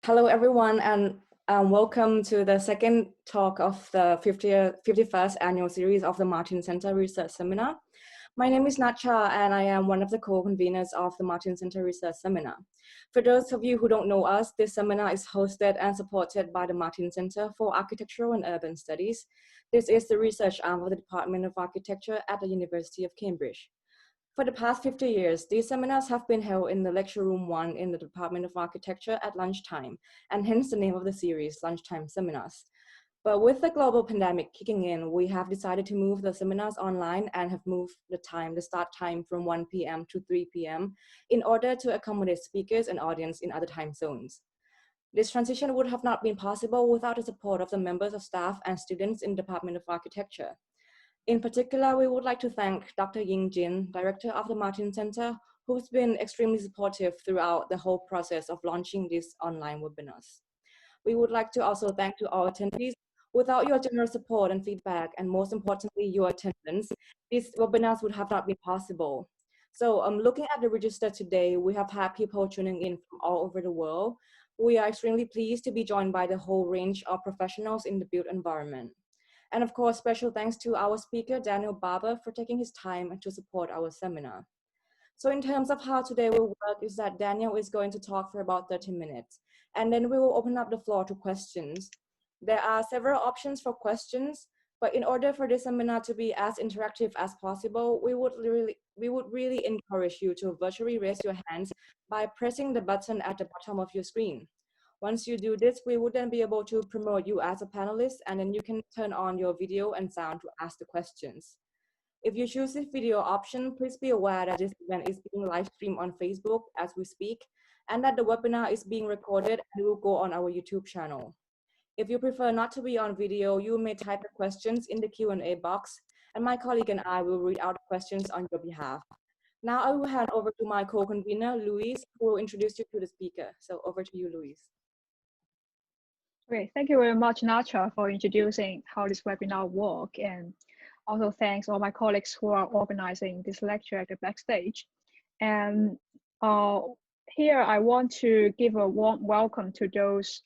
Hello, everyone, and welcome to the second talk of the 51st annual series of the Martin Center Research Seminar. My name is Nacha, and I am one of the co-conveners of the Martin Center Research Seminar. For those of you who don't know us, this seminar is hosted and supported by the Martin Center for Architectural and Urban Studies. This is the research arm of the Department of Architecture at the University of Cambridge. For the past 50 years, these seminars have been held in the Lecture Room 1 in the Department of Architecture at lunchtime, and hence the name of the series, Lunchtime Seminars. But with the global pandemic kicking in, we have decided to move the seminars online and have moved the start time from 1 p.m. to 3 p.m. in order to accommodate speakers and audience in other time zones. This transition would have not been possible without the support of the members of staff and students in the Department of Architecture. In particular, we would like to thank Dr. Ying Jin, Director of the Martin Center, who's been extremely supportive throughout the whole process of launching these online webinars. We would like to also thank to all attendees. Without your generous support and feedback, and most importantly, your attendance, these webinars would have not been possible. So looking at the register today, we have had people tuning in from all over the world. We are extremely pleased to be joined by the whole range of professionals in the built environment. And of course, special thanks to our speaker, Daniel Barber, for taking his time to support our seminar. So in terms of how today will work is that Daniel is going to talk for about 30 minutes, and then we will open up the floor to questions. There are several options for questions, but in order for this seminar to be as interactive as possible, we would really encourage you to virtually raise your hands by pressing the button at the bottom of your screen. Once you do this, we would then be able to promote you as a panelist, and then you can turn on your video and sound to ask the questions. If you choose this video option, please be aware that this event is being live streamed on Facebook as we speak, and that the webinar is being recorded and will go on our YouTube channel. If you prefer not to be on video, you may type the questions in the Q&A box, and my colleague and I will read out the questions on your behalf. Now I will hand over to my co-convener, Louise, who will introduce you to the speaker. So over to you, Louise. Great, thank you very much, Nacha, for introducing how this webinar works, and also thanks all my colleagues who are organizing this lecture at the backstage. And here I want to give a warm welcome to those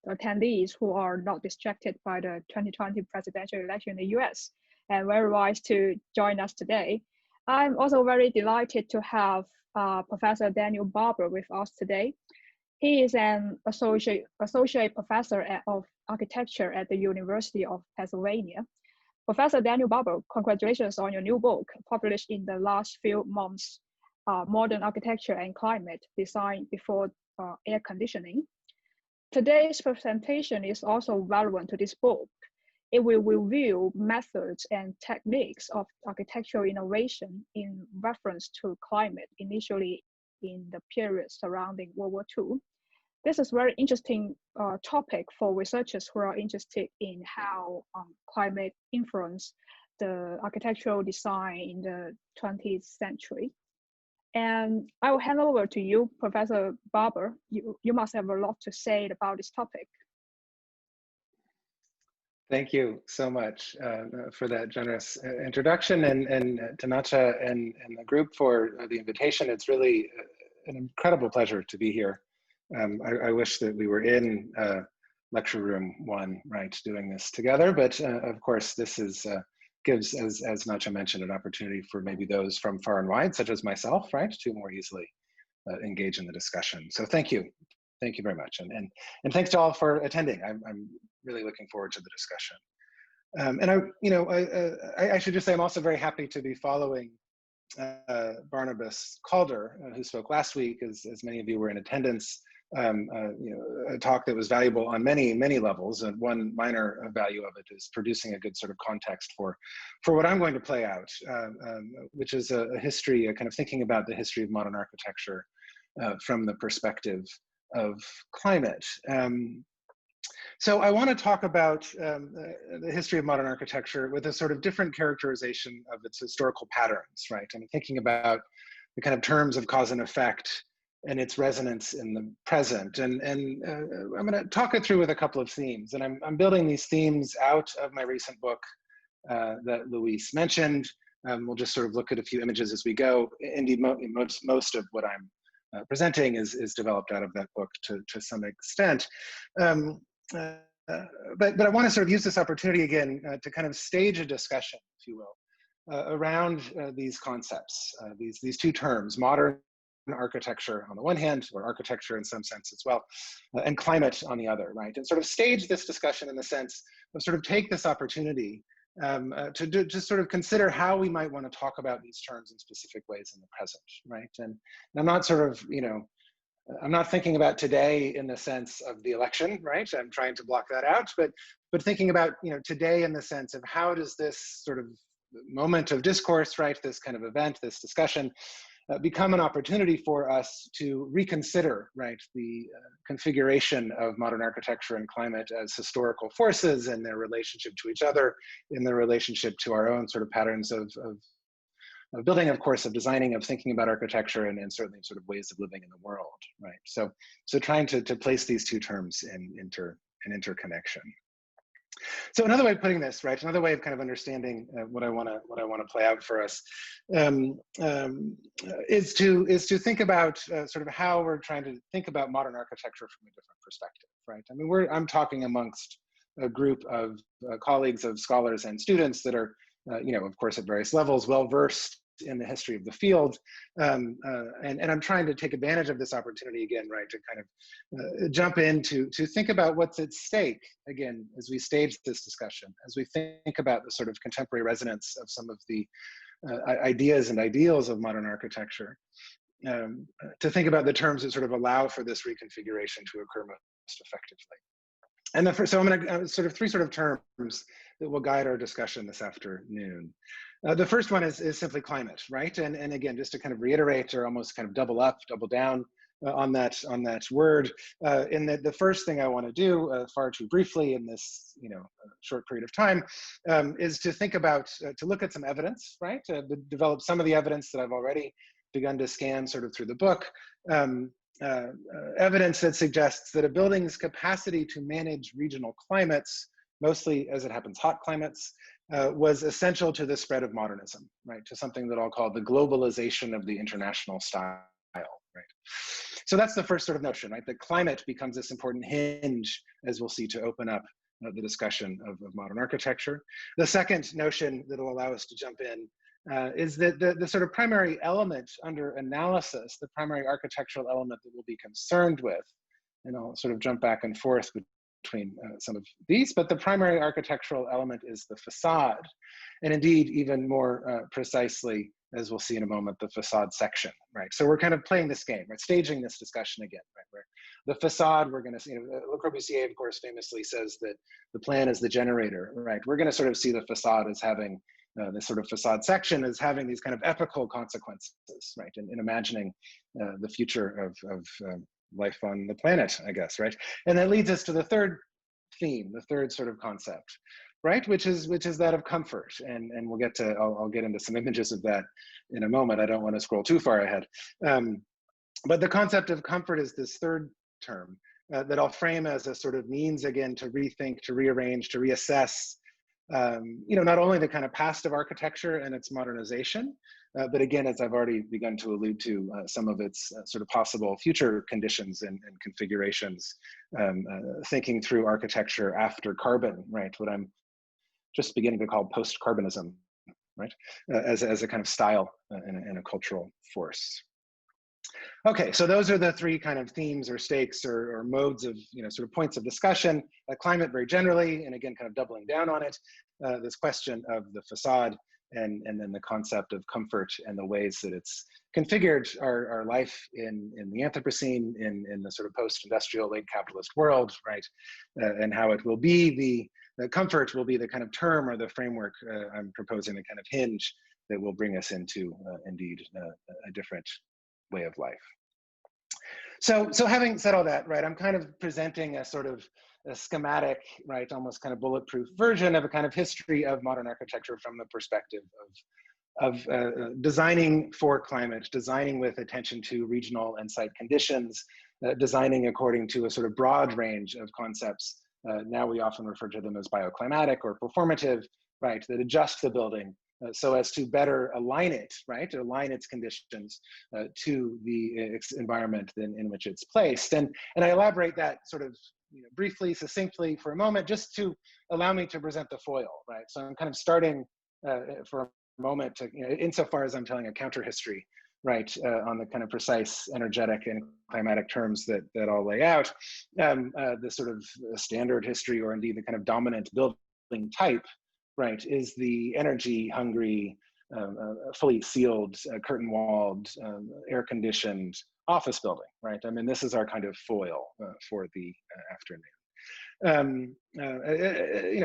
attendees who are not distracted by the 2020 presidential election in the US and very wise to join us today. I'm also very delighted to have Professor Daniel Barber with us today. He is an associate professor of architecture at the University of Pennsylvania. Professor Daniel Barber, congratulations on your new book, published in the last few months, Modern Architecture and Climate, Design Before Air Conditioning. Today's presentation is also relevant to this book. It will review methods and techniques of architectural innovation in reference to climate, initially in the period surrounding World War II. This is a very interesting topic for researchers who are interested in how climate influenced the architectural design in the 20th century. And I will hand over to you, Professor Barber. You must have a lot to say about this topic. Thank you so much for that generous introduction, and to Nacha and the group for the invitation. It's really an incredible pleasure to be here. I wish that we were in lecture room 1, right, doing this together, but of course this is gives, as Nacha mentioned, an opportunity for maybe those from far and wide, such as myself, right, to more easily engage in the discussion. So thank you very much, and thanks to all for attending. I'm really looking forward to the discussion. And I should just say I'm also very happy to be following Barnabas Calder, who spoke last week, as many of you were in attendance. A talk that was valuable on many levels, and one minor value of it is producing a good sort of context for what I'm going to play out, which is a history, a kind of thinking about the history of modern architecture from the perspective of climate. So I want to talk about the history of modern architecture with a sort of different characterization of its historical patterns, right? I'm thinking about the kind of terms of cause and effect and its resonance in the present. And I'm going to talk it through with a couple of themes. And I'm building these themes out of my recent book that Luis mentioned. We'll just sort of look at a few images as we go. Indeed, most of what I'm presenting is developed out of that book to some extent. But I want to sort of use this opportunity again to kind of stage a discussion, if you will, around these concepts, these two terms, modern architecture on the one hand, or architecture in some sense as well, and climate on the other, right? And sort of stage this discussion in the sense of sort of take this opportunity to sort of consider how we might want to talk about these terms in specific ways in the present, right? And I'm not sort of, I'm not thinking about today in the sense of the election, right? I'm trying to block that out, but thinking about, today in the sense of how does this sort of moment of discourse, right? This kind of event, this discussion, become an opportunity for us to reconsider, right, the configuration of modern architecture and climate as historical forces and their relationship to each other, in their relationship to our own sort of patterns of building, of course, of designing, of thinking about architecture, and certainly sort of ways of living in the world, right? So trying to place these two terms in interconnection. So another way of putting this, right, another way of kind of understanding what I want to play out for us is to think about sort of how we're trying to think about modern architecture from a different perspective, right? I mean, I'm talking amongst a group of colleagues, of scholars and students that are, of course, at various levels, well versed in the history of the field, and I'm trying to take advantage of this opportunity again, right, to kind of jump in to think about what's at stake again as we stage this discussion, as we think about the sort of contemporary resonance of some of the ideas and ideals of modern architecture, to think about the terms that sort of allow for this reconfiguration to occur most effectively. And so I'm going to sort of three sort of terms that will guide our discussion this afternoon. The first one is simply climate, right? And again, just to kind of reiterate or almost kind of double down on that word. In the first thing I want to do, far too briefly in this short period of time, is to think about to look at some evidence, right? Develop some of the evidence that I've already begun to scan sort of through the book. Evidence that suggests that a building's capacity to manage regional climates, mostly as it happens hot climates, was essential to the spread of modernism, right? To something that I'll call the globalization of the international style, right? So that's the first sort of notion, right? That climate becomes this important hinge, as we'll see, to open up the discussion of modern architecture. The second notion that will allow us to jump in is that the sort of primary element under analysis, the primary architectural element that we'll be concerned with, and I'll sort of jump back and forth between some of these, but the primary architectural element is the facade. And indeed, even more precisely, as we'll see in a moment, the facade section, right? So we're kind of playing this game, right? Staging this discussion again, right? Where the facade, we're going to see, Corbusier, of course, famously says that the plan is the generator, right? We're going to sort of see the facade as having this sort of facade section as having these kind of epical consequences, right? In imagining the future of life on the planet, I guess, right? And that leads us to the third theme, the third sort of concept, right? Which is that of comfort. And we'll get to, I'll get into some images of that in a moment. I don't want to scroll too far ahead. But the concept of comfort is this third term that I'll frame as a sort of means, again, to rethink, to rearrange, to reassess, not only the kind of past of architecture and its modernization, but again, as I've already begun to allude to, some of its sort of possible future conditions and configurations, thinking through architecture after carbon, right? What I'm just beginning to call post-carbonism, right? As a kind of style and a cultural force. Okay, so those are the three kind of themes or stakes or modes of, sort of points of discussion. Climate very generally, and again, kind of doubling down on it. This question of the facade, and then the concept of comfort and the ways that it's configured our life in the Anthropocene, in the sort of post-industrial late capitalist world, right? And how it will be the comfort will be the kind of term or the framework I'm proposing, the kind of hinge that will bring us into indeed a different way of life. So having said all that, right, I'm kind of presenting a sort of a schematic, right, almost kind of bulletproof version of a kind of history of modern architecture from the perspective of designing for climate, designing with attention to regional and site conditions, designing according to a sort of broad range of concepts. Now we often refer to them as bioclimatic or performative, right, that adjust the building so as to better align it, right, align its conditions to the environment in which it's placed. And I elaborate that sort of briefly, succinctly for a moment, just to allow me to present the foil, right? So I'm kind of starting for a moment to, insofar as I'm telling a counter history, right, on the kind of precise energetic and climatic terms that I'll lay out, the sort of standard history, or indeed the kind of dominant building type, right, is the energy-hungry, fully sealed, curtain-walled, air-conditioned office building, right? I mean, this is our kind of foil for the afternoon.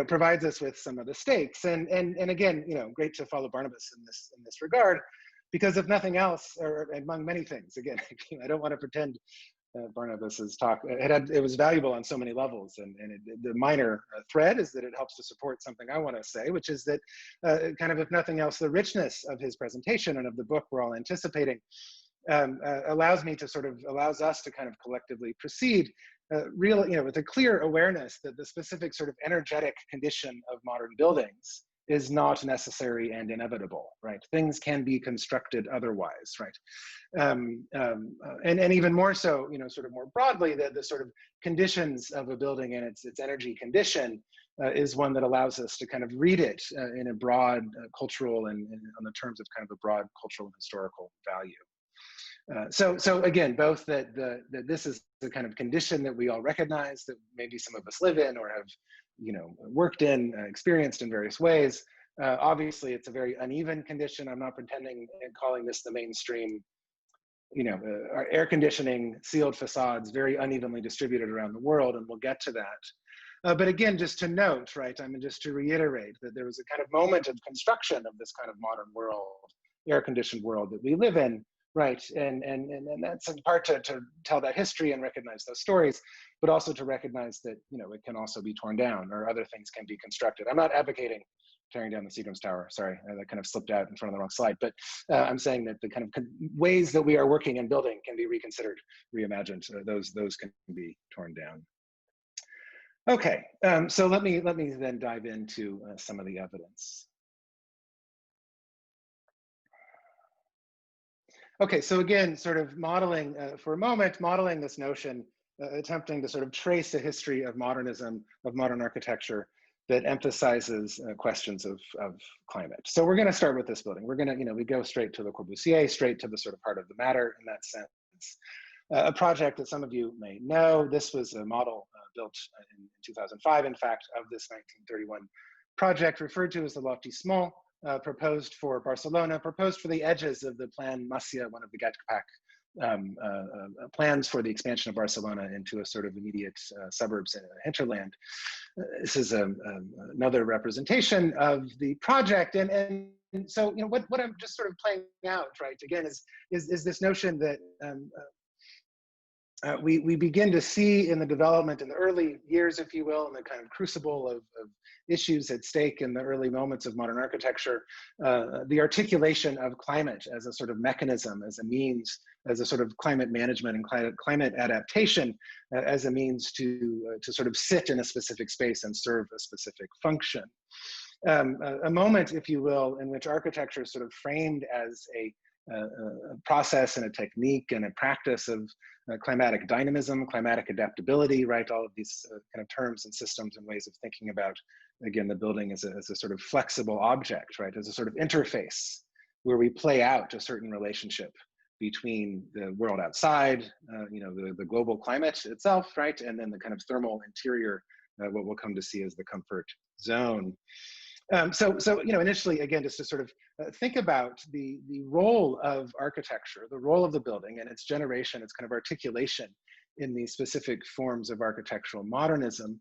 Provides us with some of the stakes, and again, great to follow Barnabas in this regard, because if nothing else, or among many things, again, I don't want to pretend Barnabas's talk, it was valuable on so many levels, and the minor thread is that it helps to support something I want to say, which is that kind of, if nothing else, the richness of his presentation and of the book we're all anticipating allows us to kind of collectively proceed really, with a clear awareness that the specific sort of energetic condition of modern buildings is not necessary and inevitable, right? Things can be constructed otherwise, right? And even more so, sort of more broadly, the sort of conditions of a building and its energy condition is one that allows us to kind of read it in a broad cultural and on the terms of kind of a broad cultural and historical value. So again, both that this is the kind of condition that we all recognize, that maybe some of us live in or have, worked in, experienced in various ways. Obviously, it's a very uneven condition. I'm not pretending and calling this the mainstream, our air conditioning, sealed facades, very unevenly distributed around the world, and we'll get to that. But again, just to note, right, I mean, just to reiterate that there was a kind of moment of construction of this kind of modern world, air-conditioned world that we live in, right, and that's in part to tell that history and recognize those stories, but also to recognize that, it can also be torn down, or other things can be constructed. I'm not advocating tearing down the Seagram's Tower, sorry, that kind of slipped out in front of the wrong slide, but I'm saying that the kind of ways that we are working and building can be reconsidered, reimagined, those can be torn down. Okay, so let me then dive into some of the evidence. Okay, so again, sort of modeling for a moment, modeling this notion, attempting to sort of trace a history of modernism, of modern architecture that emphasizes questions of climate. So we're going to start with this building. We're going to, we go straight to Le Corbusier, straight to the sort of heart of the matter in that sense. A project that some of you may know. This was a model built in 2005, in fact, of this 1931 project referred to as the Lotissement, proposed for Barcelona, proposed for the edges of the Plan Masia, one of the GATCAPAC plans for the expansion of Barcelona into a sort of immediate suburbs and hinterland. This is another representation of the project, and so what I'm just sort of playing out, right, again, is this notion that we begin to see in the development in the early years, if you will, in the kind of crucible of issues at stake in the early moments of modern architecture, the articulation of climate as a sort of mechanism, as a means, as a sort of climate management and climate adaptation, as a means to sort of sit in a specific space and serve a specific function. A moment, if you will, in which architecture is sort of framed as a process and a technique and a practice of climatic dynamism, climatic adaptability, right? All of these kind of terms and systems and ways of thinking about, again, the building as a sort of flexible object, right? As a sort of interface where we play out a certain relationship between the world outside, the global climate itself, right? And then the kind of thermal interior, what we'll come to see as the comfort zone. So initially, again, just to sort of think about the role of architecture, the role of the building and its generation, its kind of articulation in these specific forms of architectural modernism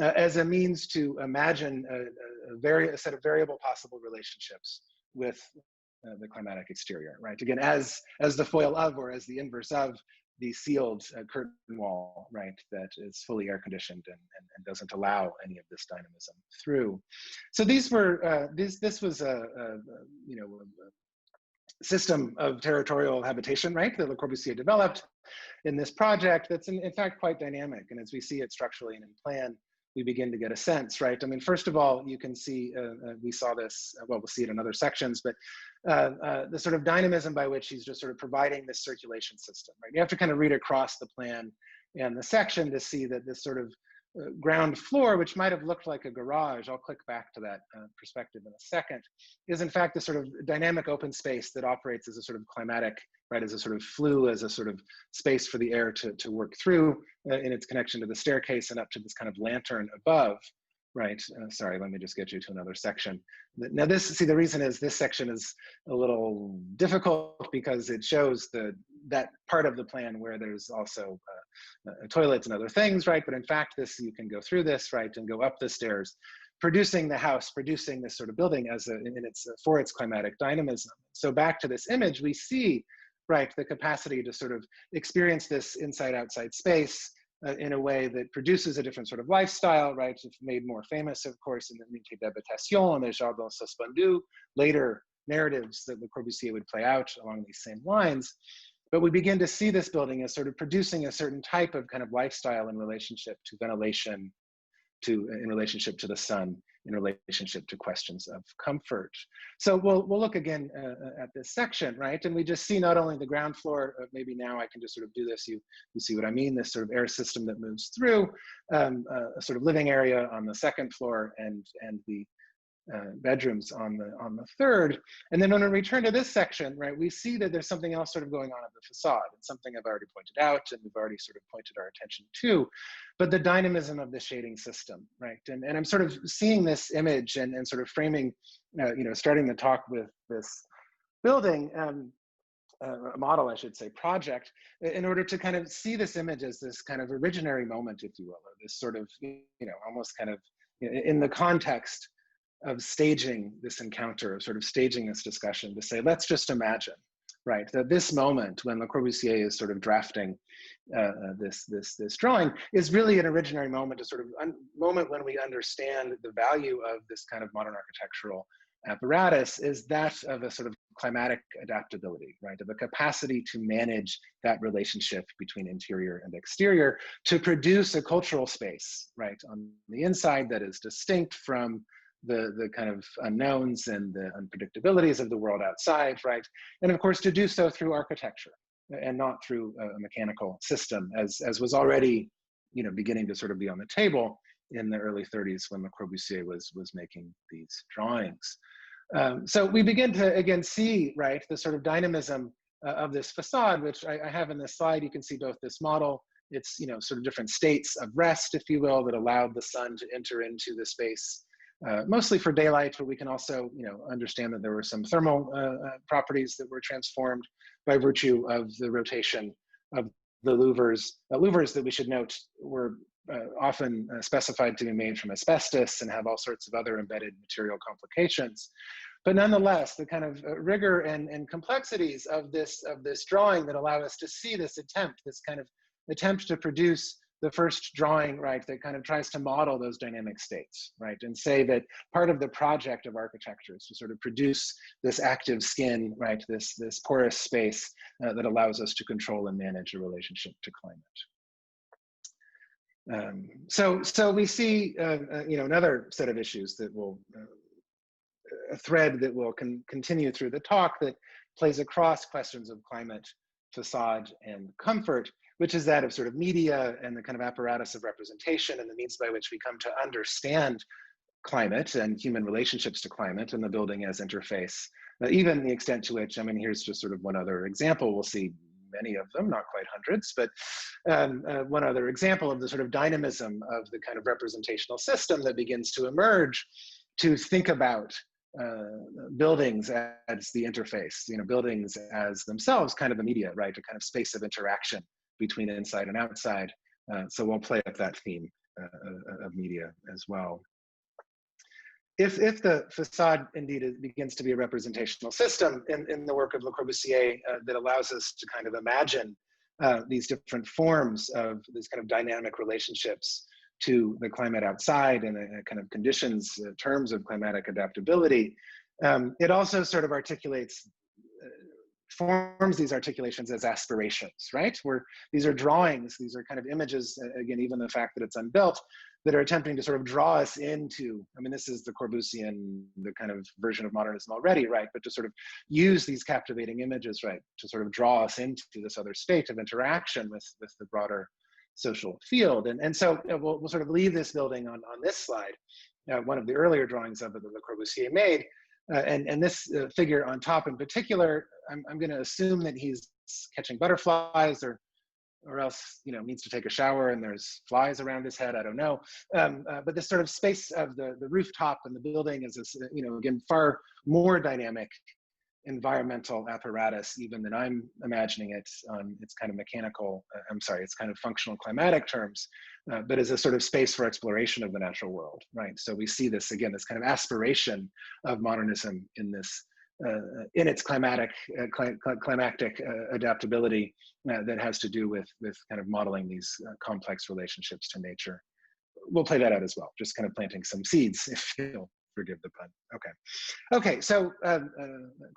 as a means to imagine a set of variable possible relationships with the climatic exterior, right? Again, as the foil of, or as the inverse of, the sealed curtain wall, right, that is fully air conditioned and doesn't allow any of this dynamism through. So these were this was a system of territorial habitation, right, that Le Corbusier developed in this project that's in fact quite dynamic. And as we see it structurally and in plan, we begin to get a sense, right? I mean, first of all, you can see, we saw this, well, we'll see it in other sections, but the sort of dynamism by which he's just sort of providing this circulation system, right? You have to kind of read across the plan and the section to see that this sort of ground floor, which might have looked like a garage, I'll click back to that perspective in a second, is in fact the sort of dynamic open space that operates as a sort of climatic, right, as a sort of flue, as a sort of space for the air to work through in its connection to the staircase and up to this kind of lantern above, right? Sorry, let me just get you to another section. Now this, see, the reason is this section is a little difficult because it shows that part of the plan where there's also toilets and other things, right? But in fact, you can go through this, right, and go up the stairs, producing the house, producing this sort of building as for its climatic dynamism. So back to this image, we see, right, the capacity to sort of experience this inside-outside space in a way that produces a different sort of lifestyle, right? It's made more famous, of course, in the Unité d'habitation and the Jardins suspendus, later narratives that Le Corbusier would play out along these same lines. But we begin to see this building as sort of producing a certain type of kind of lifestyle in relationship to ventilation, in relationship to the sun, in relationship to questions of comfort. So we'll look again at this section, right? And we just see not only the ground floor, maybe now I can just sort of do this, you see what I mean, this sort of air system that moves through, a sort of living area on the second floor and the bedrooms on the third. And then when we return to this section, right, we see that there's something else sort of going on at the facade. It's something I've already pointed out and we've already sort of pointed our attention to, but the dynamism of the shading system, right? And I'm sort of seeing this image and sort of framing, you know, starting the talk with this building, a model, I should say, project, in order to kind of see this image as this kind of originary moment, if you will, or this sort of, you know, almost kind of in the context of staging this encounter, of sort of staging this discussion to say, let's just imagine, right, that this moment when Le Corbusier is sort of drafting this drawing is really an originary moment, a sort of moment when we understand the value of this kind of modern architectural apparatus is that of a sort of climatic adaptability, right, of a capacity to manage that relationship between interior and exterior to produce a cultural space, right, on the inside that is distinct from the kind of unknowns and the unpredictabilities of the world outside, right? And of course, to do so through architecture and not through a mechanical system, as was already, you know, beginning to sort of be on the table in the early 30s when Le Corbusier was making these drawings. So we begin to, again, see, right, the sort of dynamism of this facade, which I have in this slide. You can see both this model, it's, you know, sort of different states of rest, if you will, that allowed the sun to enter into the space, mostly for daylight, but we can also, you know, understand that there were some thermal properties that were transformed by virtue of the rotation of the louvers. Louvers that we should note were often specified to be made from asbestos and have all sorts of other embedded material complications. But nonetheless, the kind of rigor and complexities of this drawing that allow us to see this attempt, this kind of attempt to produce the first drawing, right, that kind of tries to model those dynamic states, right, and say that part of the project of architecture is to sort of produce this active skin, right, this porous space that allows us to control and manage a relationship to climate. So we see, you know, another set of issues that will, a thread that will continue through the talk that plays across questions of climate, facade, and comfort, which is that of sort of media and the kind of apparatus of representation and the means by which we come to understand climate and human relationships to climate and the building as interface, even the extent to which, I mean, here's just sort of one other example. We'll see many of them, not quite hundreds, but one other example of the sort of dynamism of the kind of representational system that begins to emerge to think about buildings as the interface, you know, buildings as themselves kind of a media, right, a kind of space of interaction between inside and outside. So we'll play up that theme of media as well. If the facade indeed begins to be a representational system in the work of Le Corbusier that allows us to kind of imagine these different forms of these kind of dynamic relationships to the climate outside and kind of conditions, terms of climatic adaptability, it also sort of articulates forms these articulations as aspirations, right? Where these are drawings, these are kind of images, again, even the fact that it's unbuilt, that are attempting to sort of draw us into, I mean, this is the Corbusian, the kind of version of modernism already, right? But to sort of use these captivating images, right? To sort of draw us into this other state of interaction with the broader social field. And so we'll sort of leave this building on this slide, one of the earlier drawings of it that Le Corbusier made. And this figure on top in particular, I'm going to assume that he's catching butterflies or else, you know, needs to take a shower and there's flies around his head. I don't know. But this sort of space of the rooftop and the building is this, you know, again, far more dynamic environmental apparatus even than I'm imagining it on its kind of mechanical, it's kind of functional climatic terms, but as a sort of space for exploration of the natural world, right? So we see this, again, this kind of aspiration of modernism in this, in its climactic adaptability that has to do with kind of modeling these complex relationships to nature. We'll play that out as well, just kind of planting some seeds, if you'll forgive the pun. Okay, so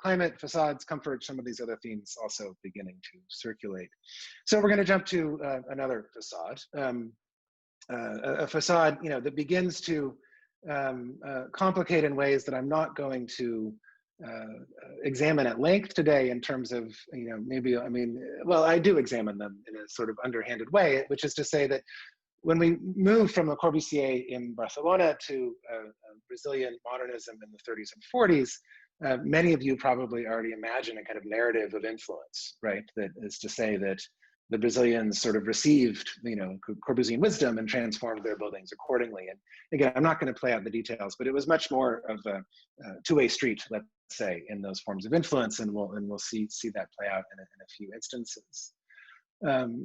climate, facades, comfort, some of these other themes also beginning to circulate. So we're going to jump to another facade, a facade, you know, that begins to complicate in ways that I'm not going to examine at length today in terms of, you know, maybe, I mean, well, I do examine them in a sort of underhanded way, which is to say that when we move from Le Corbusier in Barcelona to Brazilian modernism in the 30s and 40s, many of you probably already imagine a kind of narrative of influence, right? That is to say that the Brazilians sort of received, you know, Corbusian wisdom and transformed their buildings accordingly. And again, I'm not going to play out the details, but it was much more of a two-way street, let's say, in those forms of influence, and we'll see that play out in a few instances.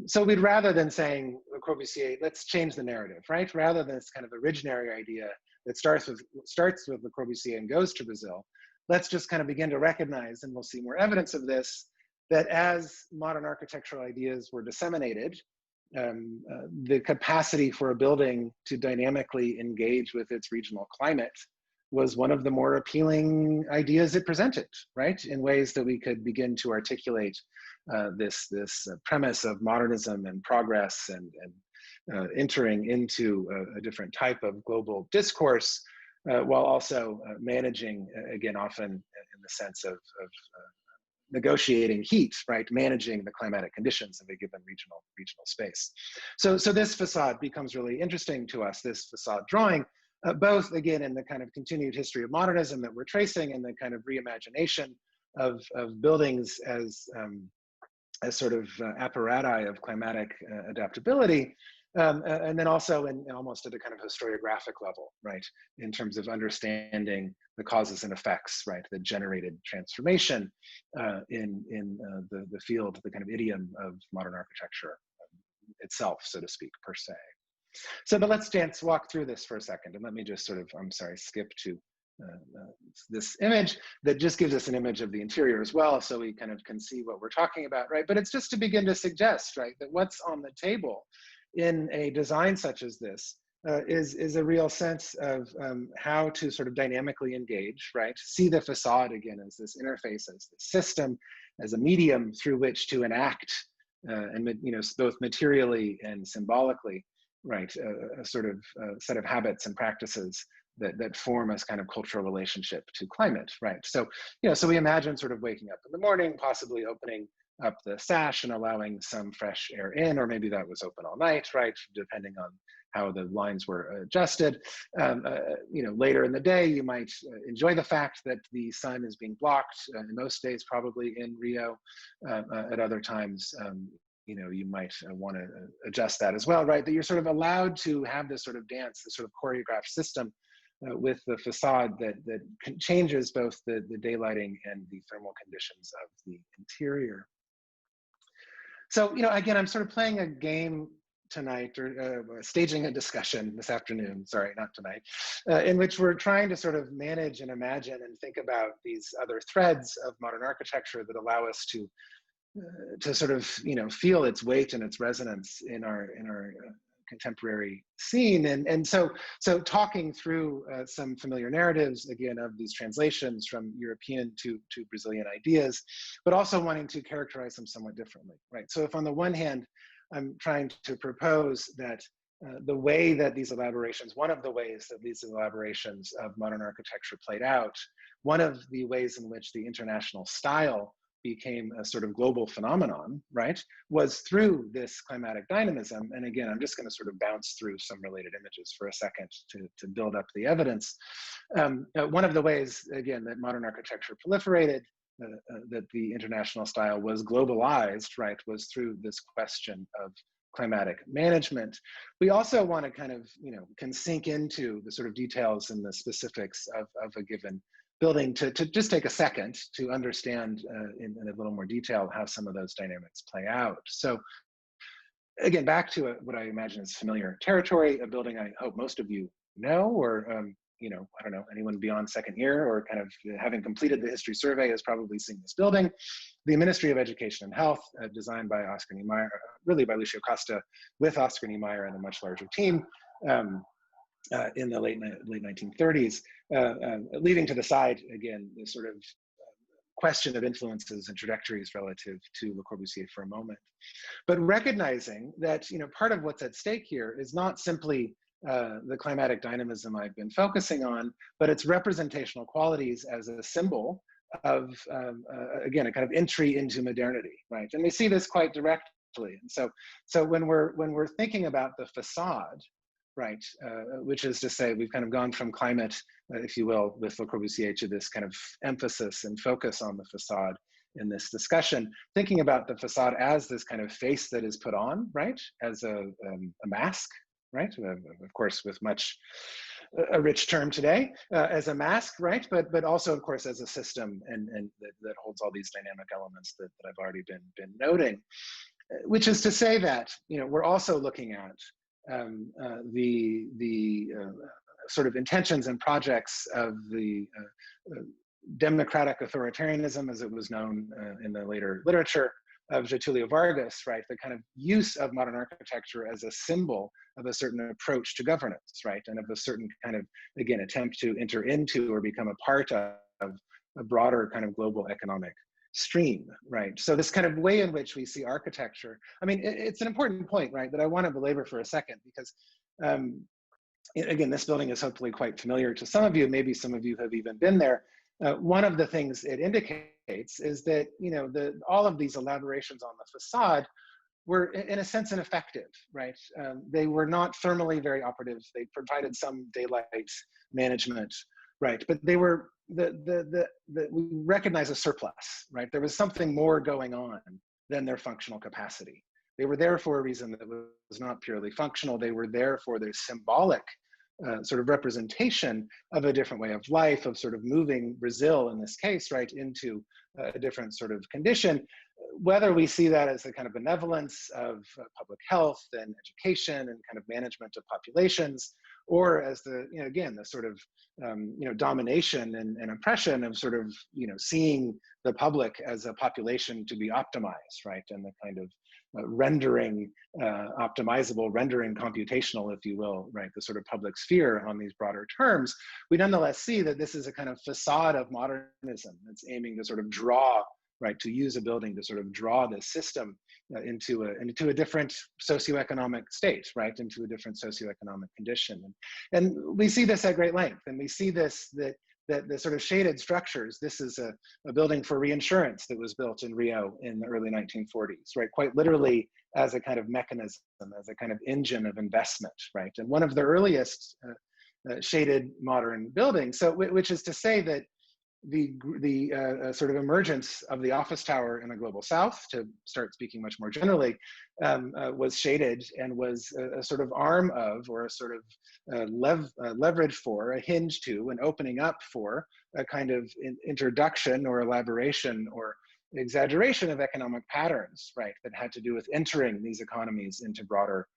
So we'd rather than saying Le Corbusier, let's change the narrative, right? Rather than this kind of originary idea that starts with Le Corbusier and goes to Brazil, let's just kind of begin to recognize, and we'll see more evidence of this, that as modern architectural ideas were disseminated, the capacity for a building to dynamically engage with its regional climate was one of the more appealing ideas it presented, right? In ways that we could begin to articulate this premise of modernism and progress and entering into a different type of global discourse, while also managing, again, often in the sense of negotiating heat, right? Managing the climatic conditions of a given regional space. So this facade becomes really interesting to us, this facade drawing, both again in the kind of continued history of modernism that we're tracing and the kind of reimagination of buildings as sort of apparati of climatic adaptability, and then also in almost at a kind of historiographic level, right? In terms of understanding the causes and effects, right? That generated transformation in the field, the kind of idiom of modern architecture itself, so to speak, per se. So, but let's walk through this for a second, and let me just sort of, skip to this image that just gives us an image of the interior as well, so we kind of can see what we're talking about, right? But it's just to begin to suggest, right, that what's on the table in a design such as this is a real sense of how to sort of dynamically engage, right? See the facade again as this interface, as the system, as a medium through which to enact, and you know, both materially and symbolically, right? A sort of set of habits and practices that form a kind of cultural relationship to climate, right? So, you know, so we imagine sort of waking up in the morning, possibly opening up the sash and allowing some fresh air in, or maybe that was open all night, right? Depending on how the lines were adjusted. You know, later in the day, you might enjoy the fact that the sun is being blocked, in most days probably in Rio. At other times, you know, you might want to adjust that as well, right? That you're sort of allowed to have this sort of dance, this sort of choreographed system with the facade that changes both the daylighting and the thermal conditions of the interior. So, you know, again, I'm sort of playing a game tonight, or staging a discussion this afternoon, sorry, not tonight, in which we're trying to sort of manage and imagine and think about these other threads of modern architecture that allow us to sort of, you know, feel its weight and its resonance in our contemporary scene. And so talking through some familiar narratives, again, of these translations from European to Brazilian ideas, but also wanting to characterize them somewhat differently, right? So if on the one hand, I'm trying to propose that the way that these elaborations, one of the ways that these elaborations of modern architecture played out, one of the ways in which the international style became a sort of global phenomenon, right, was through this climatic dynamism. And again, I'm just going to sort of bounce through some related images for a second to build up the evidence. One of the ways, again, that modern architecture proliferated, that the international style was globalized, right, was through this question of climatic management. We also want to kind of, can sink into the sort of details and the specifics of a given building to just take a second to understand in a little more detail how some of those dynamics play out. So again, back to what I imagine is familiar territory, a building I hope most of you know, or I don't know, anyone beyond second year or kind of having completed the history survey has probably seen this building. The Ministry of Education and Health, designed by Oscar Niemeyer, really by Lucio Costa, with Oscar Niemeyer and a much larger team in the late 1930s, leaving to the side, again, the sort of question of influences and trajectories relative to Le Corbusier for a moment. But recognizing that, part of what's at stake here is not simply the climatic dynamism I've been focusing on, but its representational qualities as a symbol of, again, a kind of entry into modernity, right? And we see this quite directly. And so when we're thinking about the facade, right, which is to say we've kind of gone from climate, if you will, with Le Corbusier to this kind of emphasis and focus on the facade in this discussion, thinking about the facade as this kind of face that is put on, right, as a mask, right, of course, with much a rich term today, as a mask, right, but also, of course, as a system and that holds all these dynamic elements that I've already been noting, which is to say that, we're also looking at the sort of intentions and projects of the democratic authoritarianism, as it was known in the later literature of Getulio Vargas, right? The kind of use of modern architecture as a symbol of a certain approach to governance, right? And of a certain kind of, again, attempt to enter into or become a part of a broader kind of global economic stream, right? So this kind of way in which we see architecture, I mean, it's an important point, right, that I want to belabor for a second, because again, this building is hopefully quite familiar to some of you, maybe some of you have even been there. One of the things it indicates is that, all of these elaborations on the facade were in a sense ineffective, right? They were not thermally very operative. They provided some daylight management, right? But they were, we recognize a surplus, right? There was something more going on than their functional capacity. They were there for a reason that was not purely functional. They were there for their symbolic sort of representation of a different way of life, of sort of moving Brazil in this case, right, into a different sort of condition. Whether we see that as a kind of benevolence of public health and education and kind of management of populations, or as the, again, the sort of, domination and oppression of sort of, seeing the public as a population to be optimized, right, and the kind of rendering optimizable, rendering computational, if you will, right, the sort of public sphere on these broader terms, we nonetheless see that this is a kind of facade of modernism that's aiming to sort of draw, right, to use a building to sort of draw this system into a different socioeconomic state, right, into a different socioeconomic condition. And we see this at great length, and we see this, that the sort of shaded structures, this is a building for reinsurance that was built in Rio in the early 1940s, right, quite literally as a kind of mechanism, as a kind of engine of investment, right, and one of the earliest shaded modern buildings. So, which is to say that the sort of emergence of the office tower in the global south, to start speaking much more generally, was shaded and was a sort of arm of, or a sort of leverage for, a hinge to, an opening up for a kind of introduction or elaboration or exaggeration of economic patterns, right, that had to do with entering these economies into broader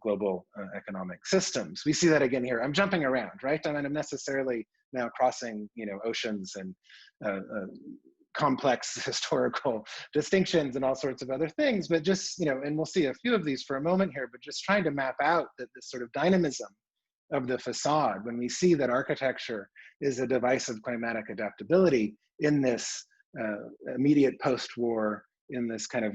global economic systems. We see that again here. I'm jumping around, right? I'm necessarily now crossing, oceans and complex historical distinctions and all sorts of other things, but just, and we'll see a few of these for a moment here, but just trying to map out that this sort of dynamism of the facade, when we see that architecture is a device of climatic adaptability in this immediate post-war, in this kind of,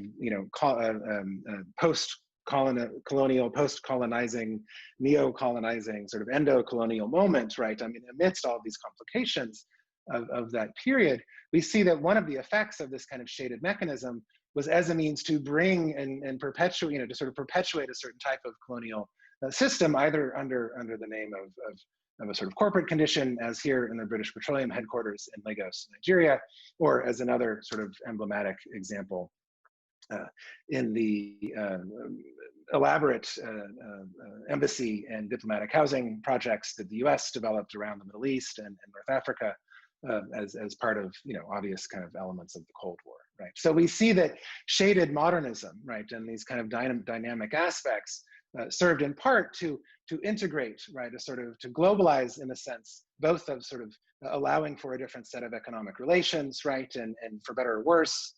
post-colonial, post-colonizing, neo-colonizing, sort of endo-colonial moment, right? I mean, amidst all of these complications of that period, we see that one of the effects of this kind of shaded mechanism was as a means to bring and perpetuate, to sort of perpetuate a certain type of colonial system, either under the name of a sort of corporate condition, as here in the British Petroleum headquarters in Lagos, Nigeria, or as another sort of emblematic example in the elaborate embassy and diplomatic housing projects that the US developed around the Middle East and North Africa as part of, obvious kind of elements of the Cold War, right? So we see that shaded modernism, right, and these kind of dynamic aspects served in part to integrate, right, to globalize in a sense, both of sort of allowing for a different set of economic relations, right, and for better or worse,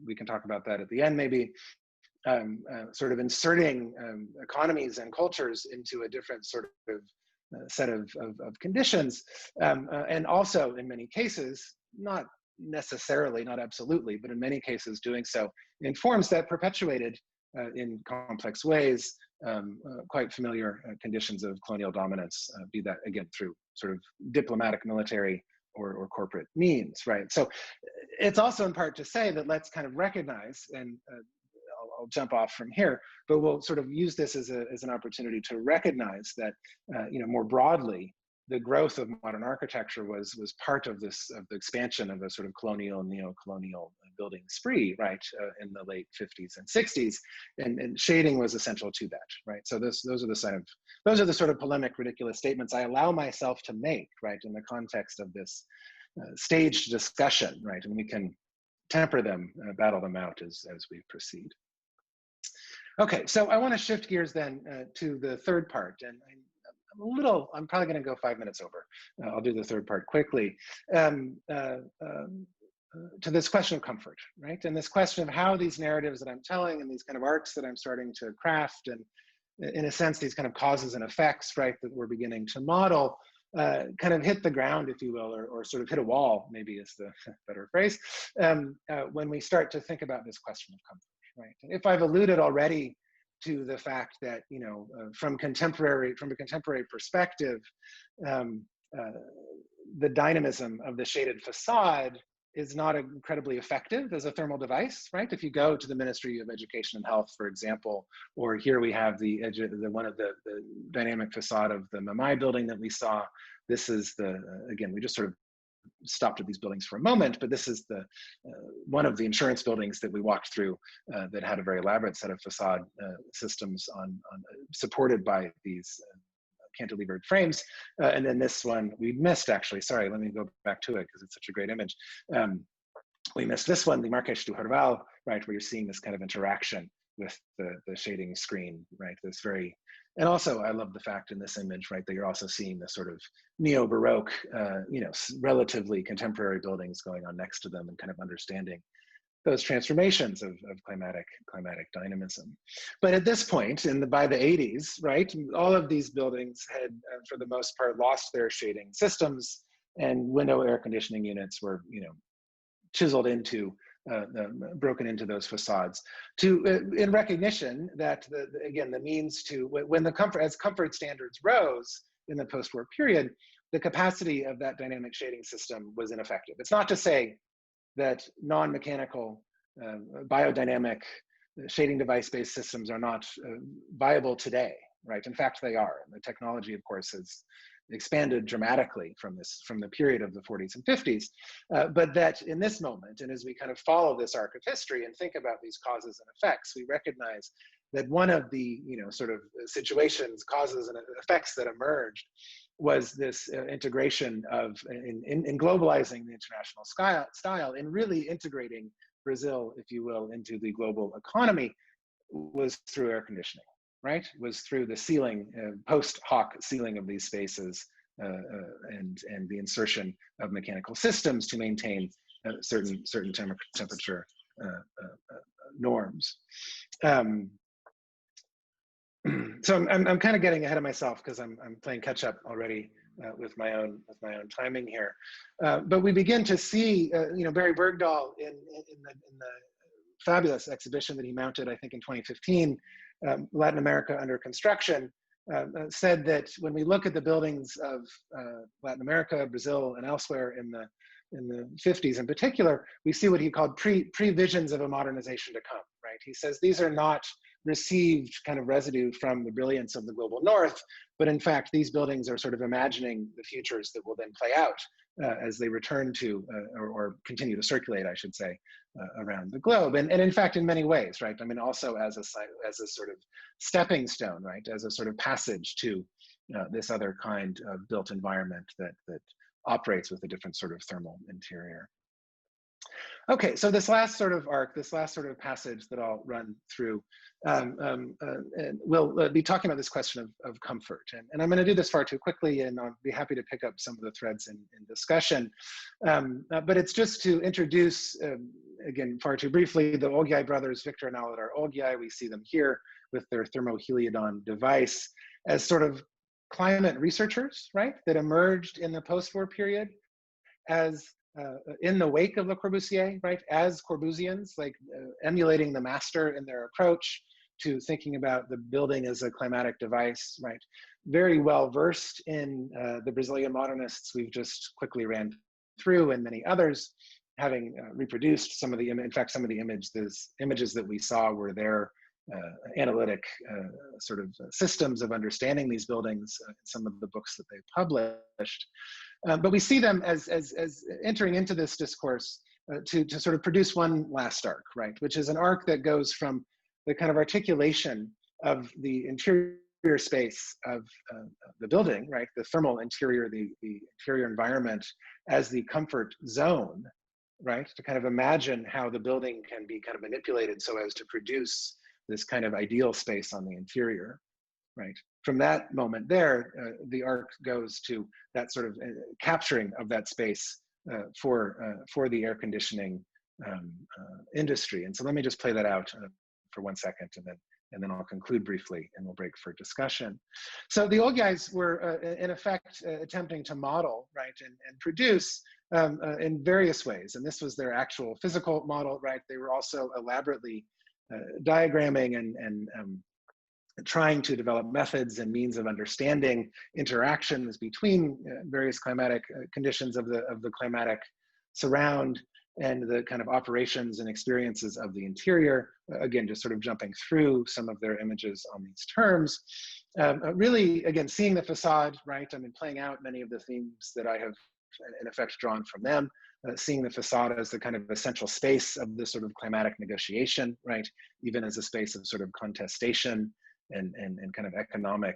we can talk about that at the end maybe, sort of inserting economies and cultures into a different sort of set of conditions, and also in many cases, not necessarily, not absolutely, but in many cases doing so in forms that perpetuated in complex ways, quite familiar conditions of colonial dominance, be that again through sort of diplomatic, military, or corporate means, right? So it's also in part to say that let's kind of recognize, and I'll jump off from here, but we'll sort of use this as an opportunity to recognize that, more broadly, the growth of modern architecture was part of the expansion of a sort of colonial and neo-colonial building spree, right, in the late 50s and 60s, and shading was essential to that, right? So those are the sort of polemic, ridiculous statements I allow myself to make, right, in the context of this staged discussion, right, and we can temper them, battle them out as we proceed. Okay, so I want to shift gears then to the third part, and I'm probably going to go 5 minutes over. I'll do the third part quickly. To this question of comfort, right? And this question of how these narratives that I'm telling and these kind of arcs that I'm starting to craft, and in a sense, these kind of causes and effects, right, that we're beginning to model, kind of hit the ground, if you will, or sort of hit a wall, maybe is the better phrase, when we start to think about this question of comfort, right? And if I've alluded already to the fact that, from a contemporary perspective, the dynamism of the shaded facade is not incredibly effective as a thermal device, right? If you go to the Ministry of Education and Health, for example, or here we have one of the dynamic facade of the Mamai building that we saw. This is again, we just sort of stopped at these buildings for a moment, but this is one of the insurance buildings that we walked through that had a very elaborate set of facade systems supported by these cantilevered frames. And then this one we missed, actually. Sorry, let me go back to it because it's such a great image. We missed this one, the Marquês do Herval, right, where you're seeing this kind of interaction with the shading screen, right? And also I love the fact in this image, right, that you're also seeing the sort of neo-Baroque, relatively contemporary buildings going on next to them, and kind of understanding those transformations of climatic dynamism. But at this point, by the 80s, right, all of these buildings had, for the most part, lost their shading systems, and window air conditioning units were, chiseled into, broken into those facades, in recognition that again the means to, when as comfort standards rose in the post-war period, the capacity of that dynamic shading system was ineffective. It's not to say that non-mechanical, biodynamic shading device-based systems are not viable today, right? In fact, they are. And the technology, of course, has expanded dramatically from the period of the 40s and 50s, but that in this moment, and as we kind of follow this arc of history and think about these causes and effects, we recognize that one of the sort of situations, causes and effects that emerged was this integration in globalizing the international style, in really integrating Brazil, if you will, into the global economy, was through air conditioning, right? Was through the sealing, post hoc sealing of these spaces, and the insertion of mechanical systems to maintain certain temperature norms. So I'm kind of getting ahead of myself because I'm playing catch up already with my own timing here. But we begin to see, Barry Bergdahl in the fabulous exhibition that he mounted, I think in 2015, Latin America Under Construction, said that when we look at the buildings of Latin America, Brazil, and elsewhere in the 50s in particular, we see what he called pre-visions of a modernization to come, right? He says these are not received kind of residue from the brilliance of the global north, but in fact, these buildings are sort of imagining the futures that will then play out as they return to, or continue to circulate, I should say, around the globe. And in fact, in many ways, right? I mean, also as a sort of stepping stone, right? As a sort of passage to this other kind of built environment that operates with a different sort of thermal interior. Okay, so this last sort of arc, this last sort of passage that I'll run through, we'll be talking about this question of comfort. And I'm going to do this far too quickly, and I'll be happy to pick up some of the threads in discussion. But it's just to introduce, again, far too briefly, the Ogyai brothers, Victor and Aladar Ogyai. We see them here with their thermoheliodon device as sort of climate researchers, right, that emerged in the post-war period as in the wake of Le Corbusier, right, as Corbusians, like emulating the master in their approach to thinking about the building as a climatic device, right? Very well versed in the Brazilian modernists we've just quickly ran through, and many others, having reproduced some of the, in fact, some of the images that we saw were their analytic sort of systems of understanding these buildings, some of the books that they published. But we see them as entering into this discourse to sort of produce one last arc, right? Which is an arc that goes from the kind of articulation of the interior space of the building, right? The thermal interior, the interior environment as the comfort zone, right? To kind of imagine how the building can be kind of manipulated so as to produce this kind of ideal space on the interior, right? From that moment there, the arc goes to that sort of capturing of that space for the air conditioning industry. And so let me just play that out for 1 second, and then I'll conclude briefly, and we'll break for discussion. So the Ogyais were in effect attempting to model, right, and produce in various ways. And this was their actual physical model, right? They were also elaborately diagramming and trying to develop methods and means of understanding interactions between various climatic conditions of the climatic surround and the kind of operations and experiences of the interior. Again, just sort of jumping through some of their images on these terms. Really, again, seeing the facade, right? I mean, playing out many of the themes that I have in effect drawn from them, seeing the facade as the kind of essential space of this sort of climatic negotiation, right? Even as a space of sort of contestation and kind of economic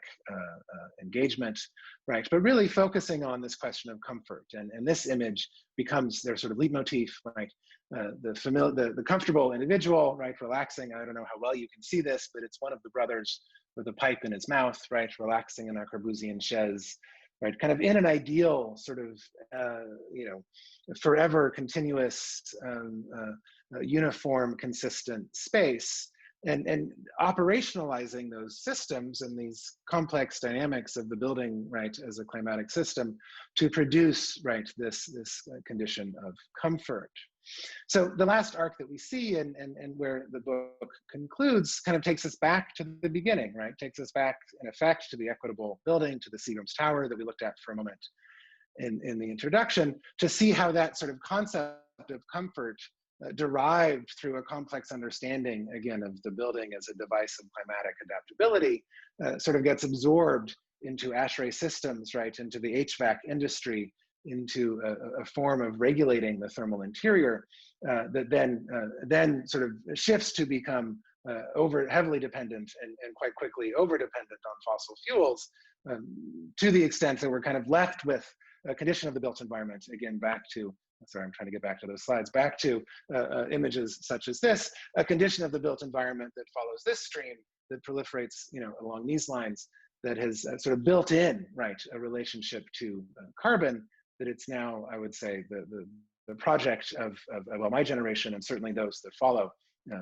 engagement, right? But really focusing on this question of comfort. And this image becomes their sort of leitmotif, right? The comfortable individual, right? Relaxing. I don't know how well you can see this, but it's one of the brothers with a pipe in his mouth, right? Relaxing in a Corbusian chaise, right? Kind of in an ideal sort of, forever continuous, uniform, consistent space. And operationalizing those systems and these complex dynamics of the building, right, as a climatic system to produce, right, this condition of comfort. So the last arc that we see and where the book concludes kind of takes us back to the beginning, right? Takes us back, in effect, to the equitable building, to the Seagram's Tower that we looked at for a moment in the introduction, to see how that sort of concept of comfort derived through a complex understanding, again, of the building as a device of climatic adaptability, sort of gets absorbed into ASHRAE systems, right, into the HVAC industry, into a form of regulating the thermal interior that then sort of shifts to become heavily dependent and quite quickly over-dependent on fossil fuels, to the extent that we're kind of left with a condition of the built environment, again, back to, sorry, I'm trying to get back to those slides, back to images such as this, a condition of the built environment that follows this stream, that proliferates, along these lines, that has sort of built in, right, a relationship to carbon, that it's now, I would say, the project of well, my generation and certainly those that follow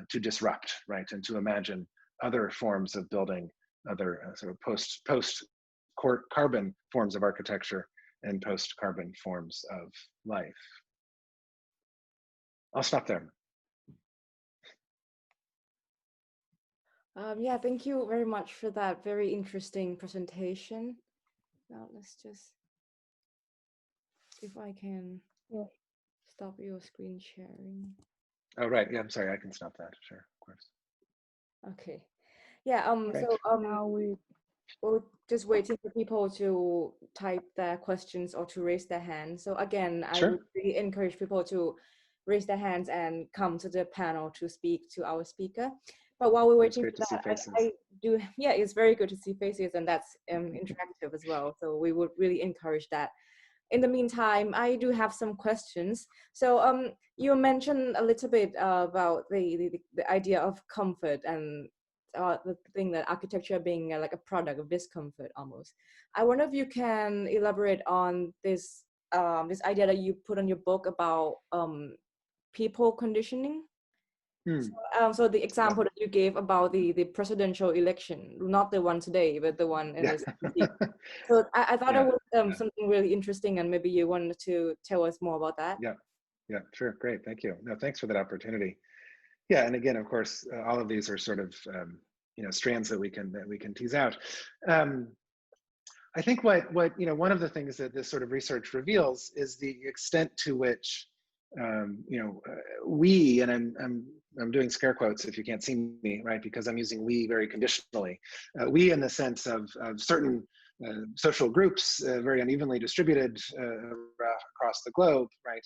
to disrupt, right, and to imagine other forms of building, other sort of post carbon forms of architecture and post carbon forms of life. I'll stop there. Yeah, thank you very much for that very interesting presentation. Now let's just, if I can stop your screen sharing. Oh, right. Yeah, I'm sorry. I can stop that. Sure, of course. Okay. Yeah. Right. So Now we're just waiting for people to type their questions or to raise their hands. So again, I Sure. would really encourage people to raise their hands and come to the panel to speak to our speaker. But while we're waiting for that, I do, yeah, it's very good to see faces, and that's interactive as well. So we would really encourage that. In the meantime, I do have some questions. So you mentioned a little bit about the idea of comfort and the thing that architecture being like a product of discomfort almost. I wonder if you can elaborate on this this idea that you put on your book about people conditioning. So the example that you gave about the presidential election, not the one today, but the one in the 70s. So I thought it was something really interesting, and maybe you wanted to tell us more about that. Yeah, sure, great, thank you. No, thanks for that opportunity. Yeah, and again, of course, all of these are sort of strands that we can tease out. I think what one of the things that this sort of research reveals is the extent to which we, and I'm doing scare quotes if you can't see me, right? Because I'm using we very conditionally. We in the sense of certain social groups, very unevenly distributed across the globe, right?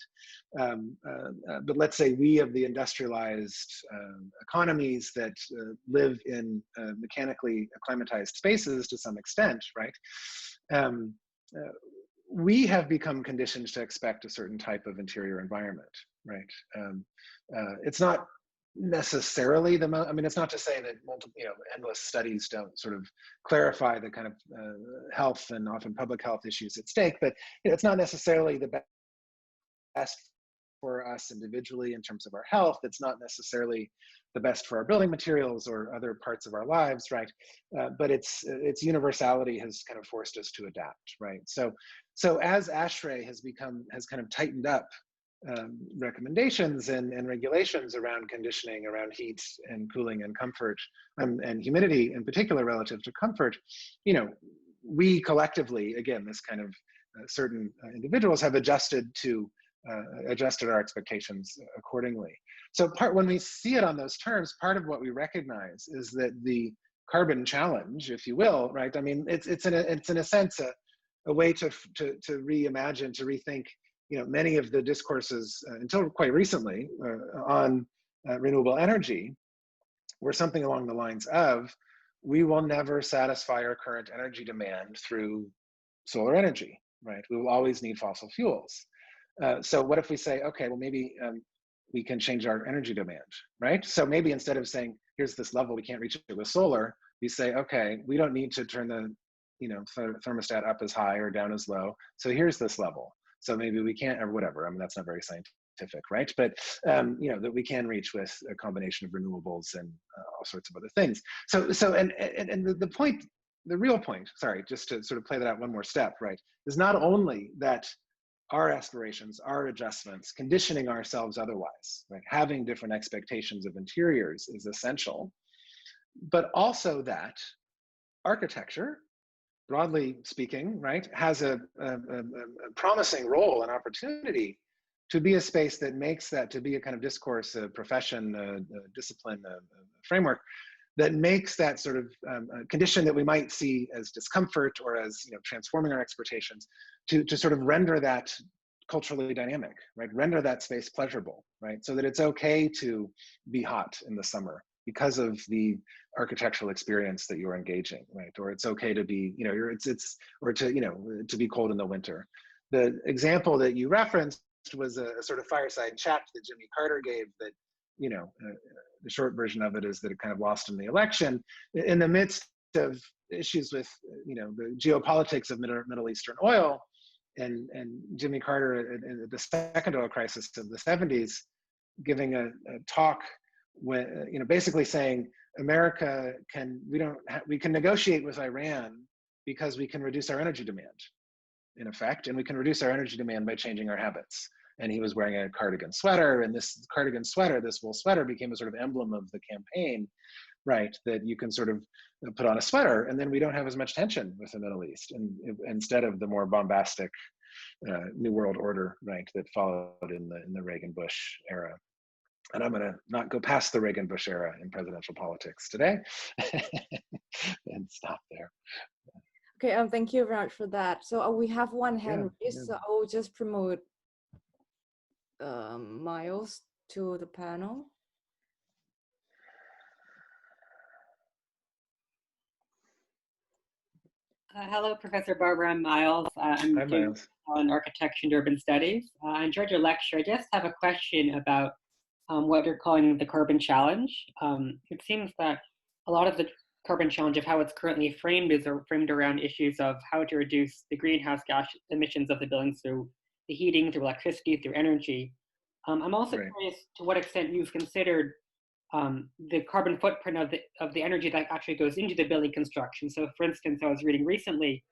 But let's say we of the industrialized economies that live in mechanically acclimatized spaces to some extent, right? We have become conditioned to expect a certain type of interior environment, right? It's not necessarily the most, I mean, it's not to say that endless studies don't sort of clarify the kind of health and often public health issues at stake, but it's not necessarily the best for us individually in terms of our health. It's not necessarily the best for our building materials or other parts of our lives, right? But its universality has kind of forced us to adapt, right? So as ASHRAE has kind of tightened up recommendations and regulations around conditioning, around heat and cooling and comfort, and humidity in particular relative to comfort, we collectively, again, this kind of certain individuals have adjusted our expectations accordingly. So when we see it on those terms, part of what we recognize is that the carbon challenge, if you will, right? I mean, it's in a sense a way to reimagine, to rethink, many of the discourses until quite recently on renewable energy were something along the lines of, we will never satisfy our current energy demand through solar energy, right? We will always need fossil fuels. So what if we say, okay, well, maybe we can change our energy demand, right? So maybe instead of saying, here's this level, we can't reach it with solar, we say, okay, we don't need to turn the thermostat up as high or down as low. So here's this level. So maybe we can't, or whatever. I mean, that's not very scientific, right? But that we can reach with a combination of renewables and all sorts of other things. So the point, the real point, sorry, just to sort of play that out one more step, right, is not only that our aspirations, our adjustments, conditioning ourselves otherwise, right, having different expectations of interiors is essential, but also that architecture, broadly speaking, right, has a promising role and opportunity to be a space that makes that, to be a kind of discourse, a profession, a discipline, a framework that makes that sort of condition that we might see as discomfort or as transforming our expectations to sort of render that culturally dynamic, right? Render that space pleasurable, right? So that it's okay to be hot in the summer because of the architectural experience that you're engaging, right? Or it's okay to be, to be cold in the winter. The example that you referenced was a sort of fireside chat that Jimmy Carter gave that, the short version of it is that it kind of lost in the election in the midst of issues with, the geopolitics of Middle Eastern oil. and Jimmy Carter in the second oil crisis of the 70s, giving a talk when, basically saying America we can negotiate with Iran because we can reduce our energy demand, in effect, and we can reduce our energy demand by changing our habits. And he was wearing a cardigan sweater, and this cardigan sweater, this wool sweater, became a sort of emblem of the campaign, right? That you can sort of put on a sweater, and then we don't have as much tension with the Middle East, and instead of the more bombastic New World Order, right, that followed in the Reagan-Bush era. And I'm going to not go past the Reagan-Bush era in presidential politics today, and stop there. Okay, thank you very much for that. So we have one hand raised, so I will just promote Miles to the panel. Hello, Professor Barber. I'm Miles. I'm doing in architecture and urban studies. I enjoyed your lecture. I just have a question about what you're calling the carbon challenge. It seems that a lot of the carbon challenge of how it's currently framed is framed around issues of how to reduce the greenhouse gas emissions of the buildings through the heating, through electricity, through energy. I'm also curious to what extent you've considered the carbon footprint of the energy that actually goes into the building construction. So for instance, I was reading recently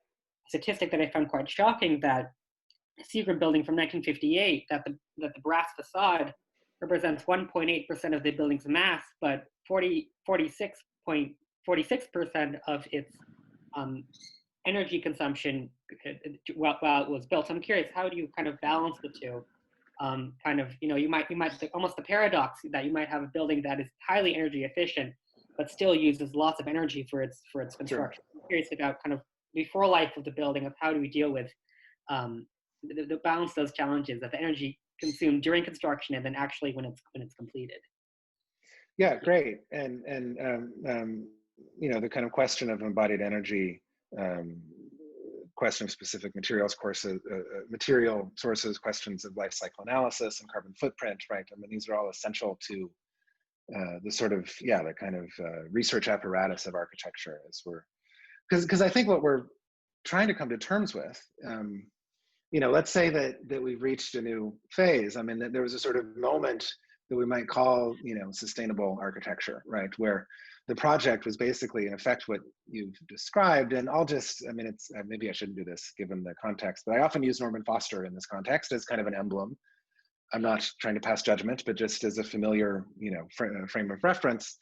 a statistic that I found quite shocking, that a Seagram building from 1958, that the brass facade represents 1.8% of the building's mass, but 46% of its energy consumption while it was built. So I'm curious, how do you kind of balance the two? You might almost the paradox that you might have a building that is highly energy efficient, but still uses lots of energy for its construction. I'm curious about kind of before life of the building, of how do we deal with the balance those challenges of the energy consumed during construction and then actually when it's completed. Yeah, great. And the kind of question of embodied energy, question of specific materials courses, material sources, questions of life cycle analysis and carbon footprint, right? I mean, these are all essential to the sort of, the kind of research apparatus of architecture, as because I think what we're trying to come to terms with, let's say that we've reached a new phase. I mean, that there was a sort of moment that we might call, sustainable architecture, right? Where the project was basically, in effect, what you've described. And it's, maybe I shouldn't do this given the context, but I often use Norman Foster in this context as kind of an emblem. I'm not trying to pass judgment, but just as a familiar, frame of reference,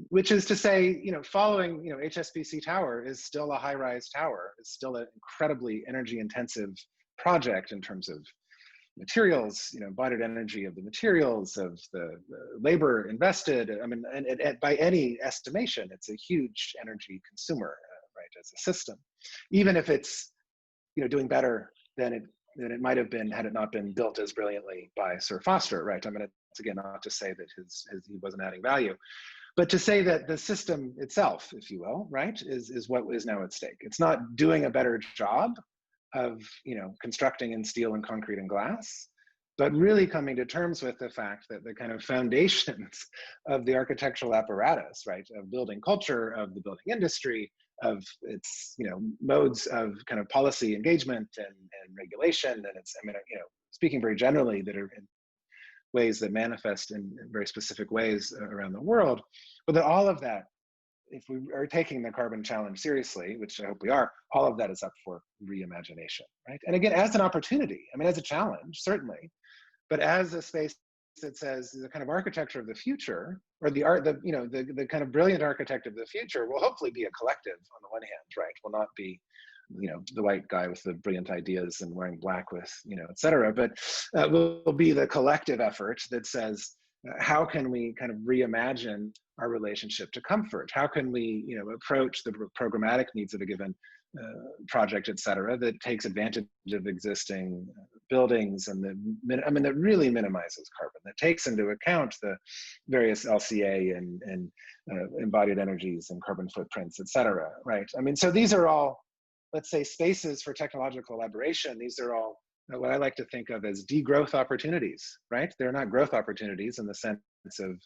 which is to say, following, HSBC Tower is still a high-rise tower. It's still an incredibly energy-intensive project in terms of materials, embodied energy of the materials, of the labor invested. I mean, and by any estimation, it's a huge energy consumer, right, as a system, even if it's, doing better than it might have been had it not been built as brilliantly by Sir Foster, right? I mean, it's again not to say that he wasn't adding value, but to say that the system itself, if you will, right, is what is now at stake. It's not doing a better job of constructing in steel and concrete and glass, but really coming to terms with the fact that the kind of foundations of the architectural apparatus, right, of building culture, of the building industry, of its modes of kind of policy engagement and regulation, and it's, speaking very generally, that are in ways that manifest in very specific ways around the world, but that all of that, if we are taking the carbon challenge seriously, which I hope we are, all of that is up for reimagination, right? And again, as an opportunity, as a challenge, certainly, but as a space that says the kind of architecture of the future, or the kind of brilliant architect of the future will hopefully be a collective on the one hand, right? Will not be, the white guy with the brilliant ideas and wearing black with, et cetera, but will be the collective effort that says, how can we kind of reimagine our relationship to comfort? How can we, approach the programmatic needs of a given project, et cetera, that takes advantage of existing buildings and that really minimizes carbon, that takes into account the various LCA and embodied energies and carbon footprints, et cetera, right? So these are all, let's say, spaces for technological elaboration. These are all what I like to think of as degrowth opportunities, right? They're not growth opportunities in the sense of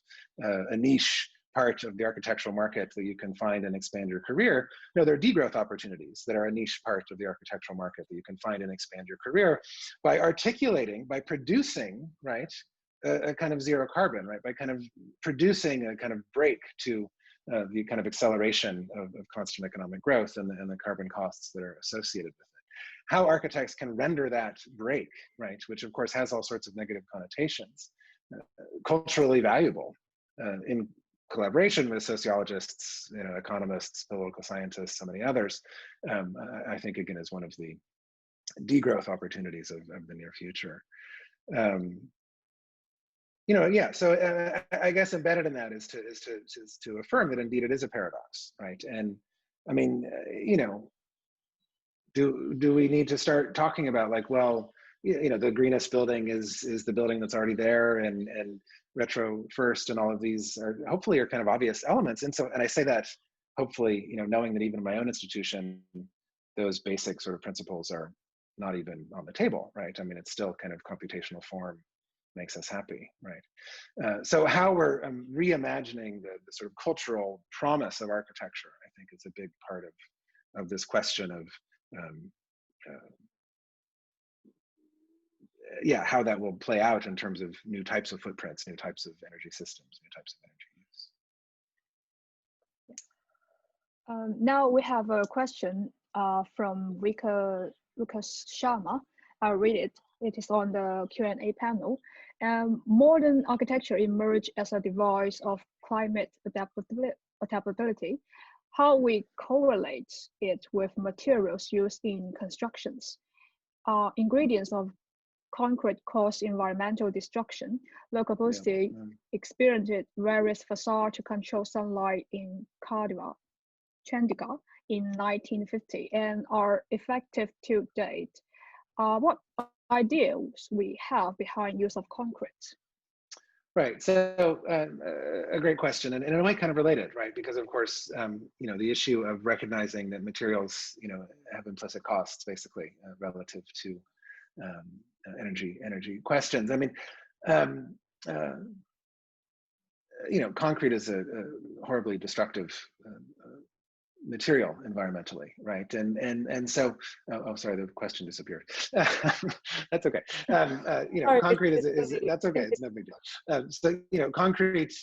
a niche part of the architectural market that you can find and expand your career. No, there are degrowth opportunities that are a niche part of the architectural market that you can find and expand your career by articulating, by producing, right, a kind of zero carbon, right, by kind of producing a kind of break to the kind of acceleration of constant economic growth and the carbon costs that are associated with it. How architects can render that break, right, which of course has all sorts of negative connotations, culturally valuable in collaboration with sociologists, economists, political scientists, so many others, I think again is one of the degrowth opportunities of the near future. So I guess embedded in that is to affirm that indeed it is a paradox, right? And I mean, do we need to start talking about like, well, the greenest building is the building that's already there, and retro first, and all of these are hopefully kind of obvious elements. And I say that hopefully, knowing that even in my own institution, those basic sort of principles are not even on the table, right? I mean, it's still kind of computational form makes us happy, right? So how we're reimagining the sort of cultural promise of architecture, I think is a big part of this question of how that will play out in terms of new types of footprints, new types of energy systems, new types of energy use. Now we have a question from Lucas Sharma. I'll read it. It is on the Q&A panel. Modern architecture emerged as a device of climate adaptability. How we correlate it with materials used in constructions. Ingredients of concrete cause environmental destruction. Le Corbusier experienced various facades to control sunlight in Chandigarh in 1950 and are effective to date. What ideas we have behind use of concrete? Right, so a great question, and in a way kind of related, right? Because of course, the issue of recognizing that materials, have implicit costs, basically, relative to energy questions. I mean, concrete is a horribly destructive material environmentally, right? And so, sorry, the question disappeared. That's okay. Concrete is that's okay. It's no big deal. So concrete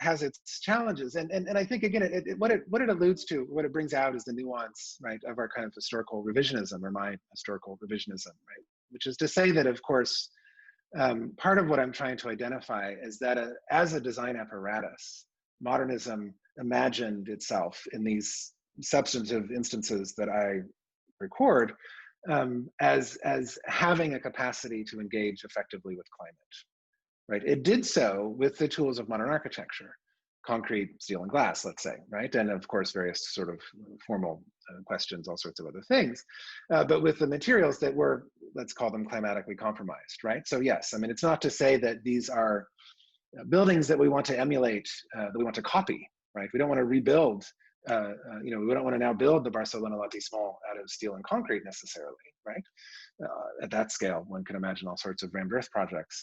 has its challenges, and I think again, what it alludes to, what it brings out is the nuance, right, of our kind of historical revisionism, or my historical revisionism, right? Which is to say that, of course, part of what I'm trying to identify is that as a design apparatus, modernism imagined itself in these substantive instances that I record as having a capacity to engage effectively with climate, right? It did so with the tools of modern architecture, concrete, steel, and glass, let's say, right? And of course, various sort of formal questions, all sorts of other things, but with the materials that were, let's call them climatically compromised, right? So yes, I mean, it's not to say that these are buildings that we want to emulate, that we want to copy, right? We don't want to rebuild, we don't want to now build the Barcelona Lotissement out of steel and concrete necessarily, right? At that scale, one can imagine all sorts of Rambirth products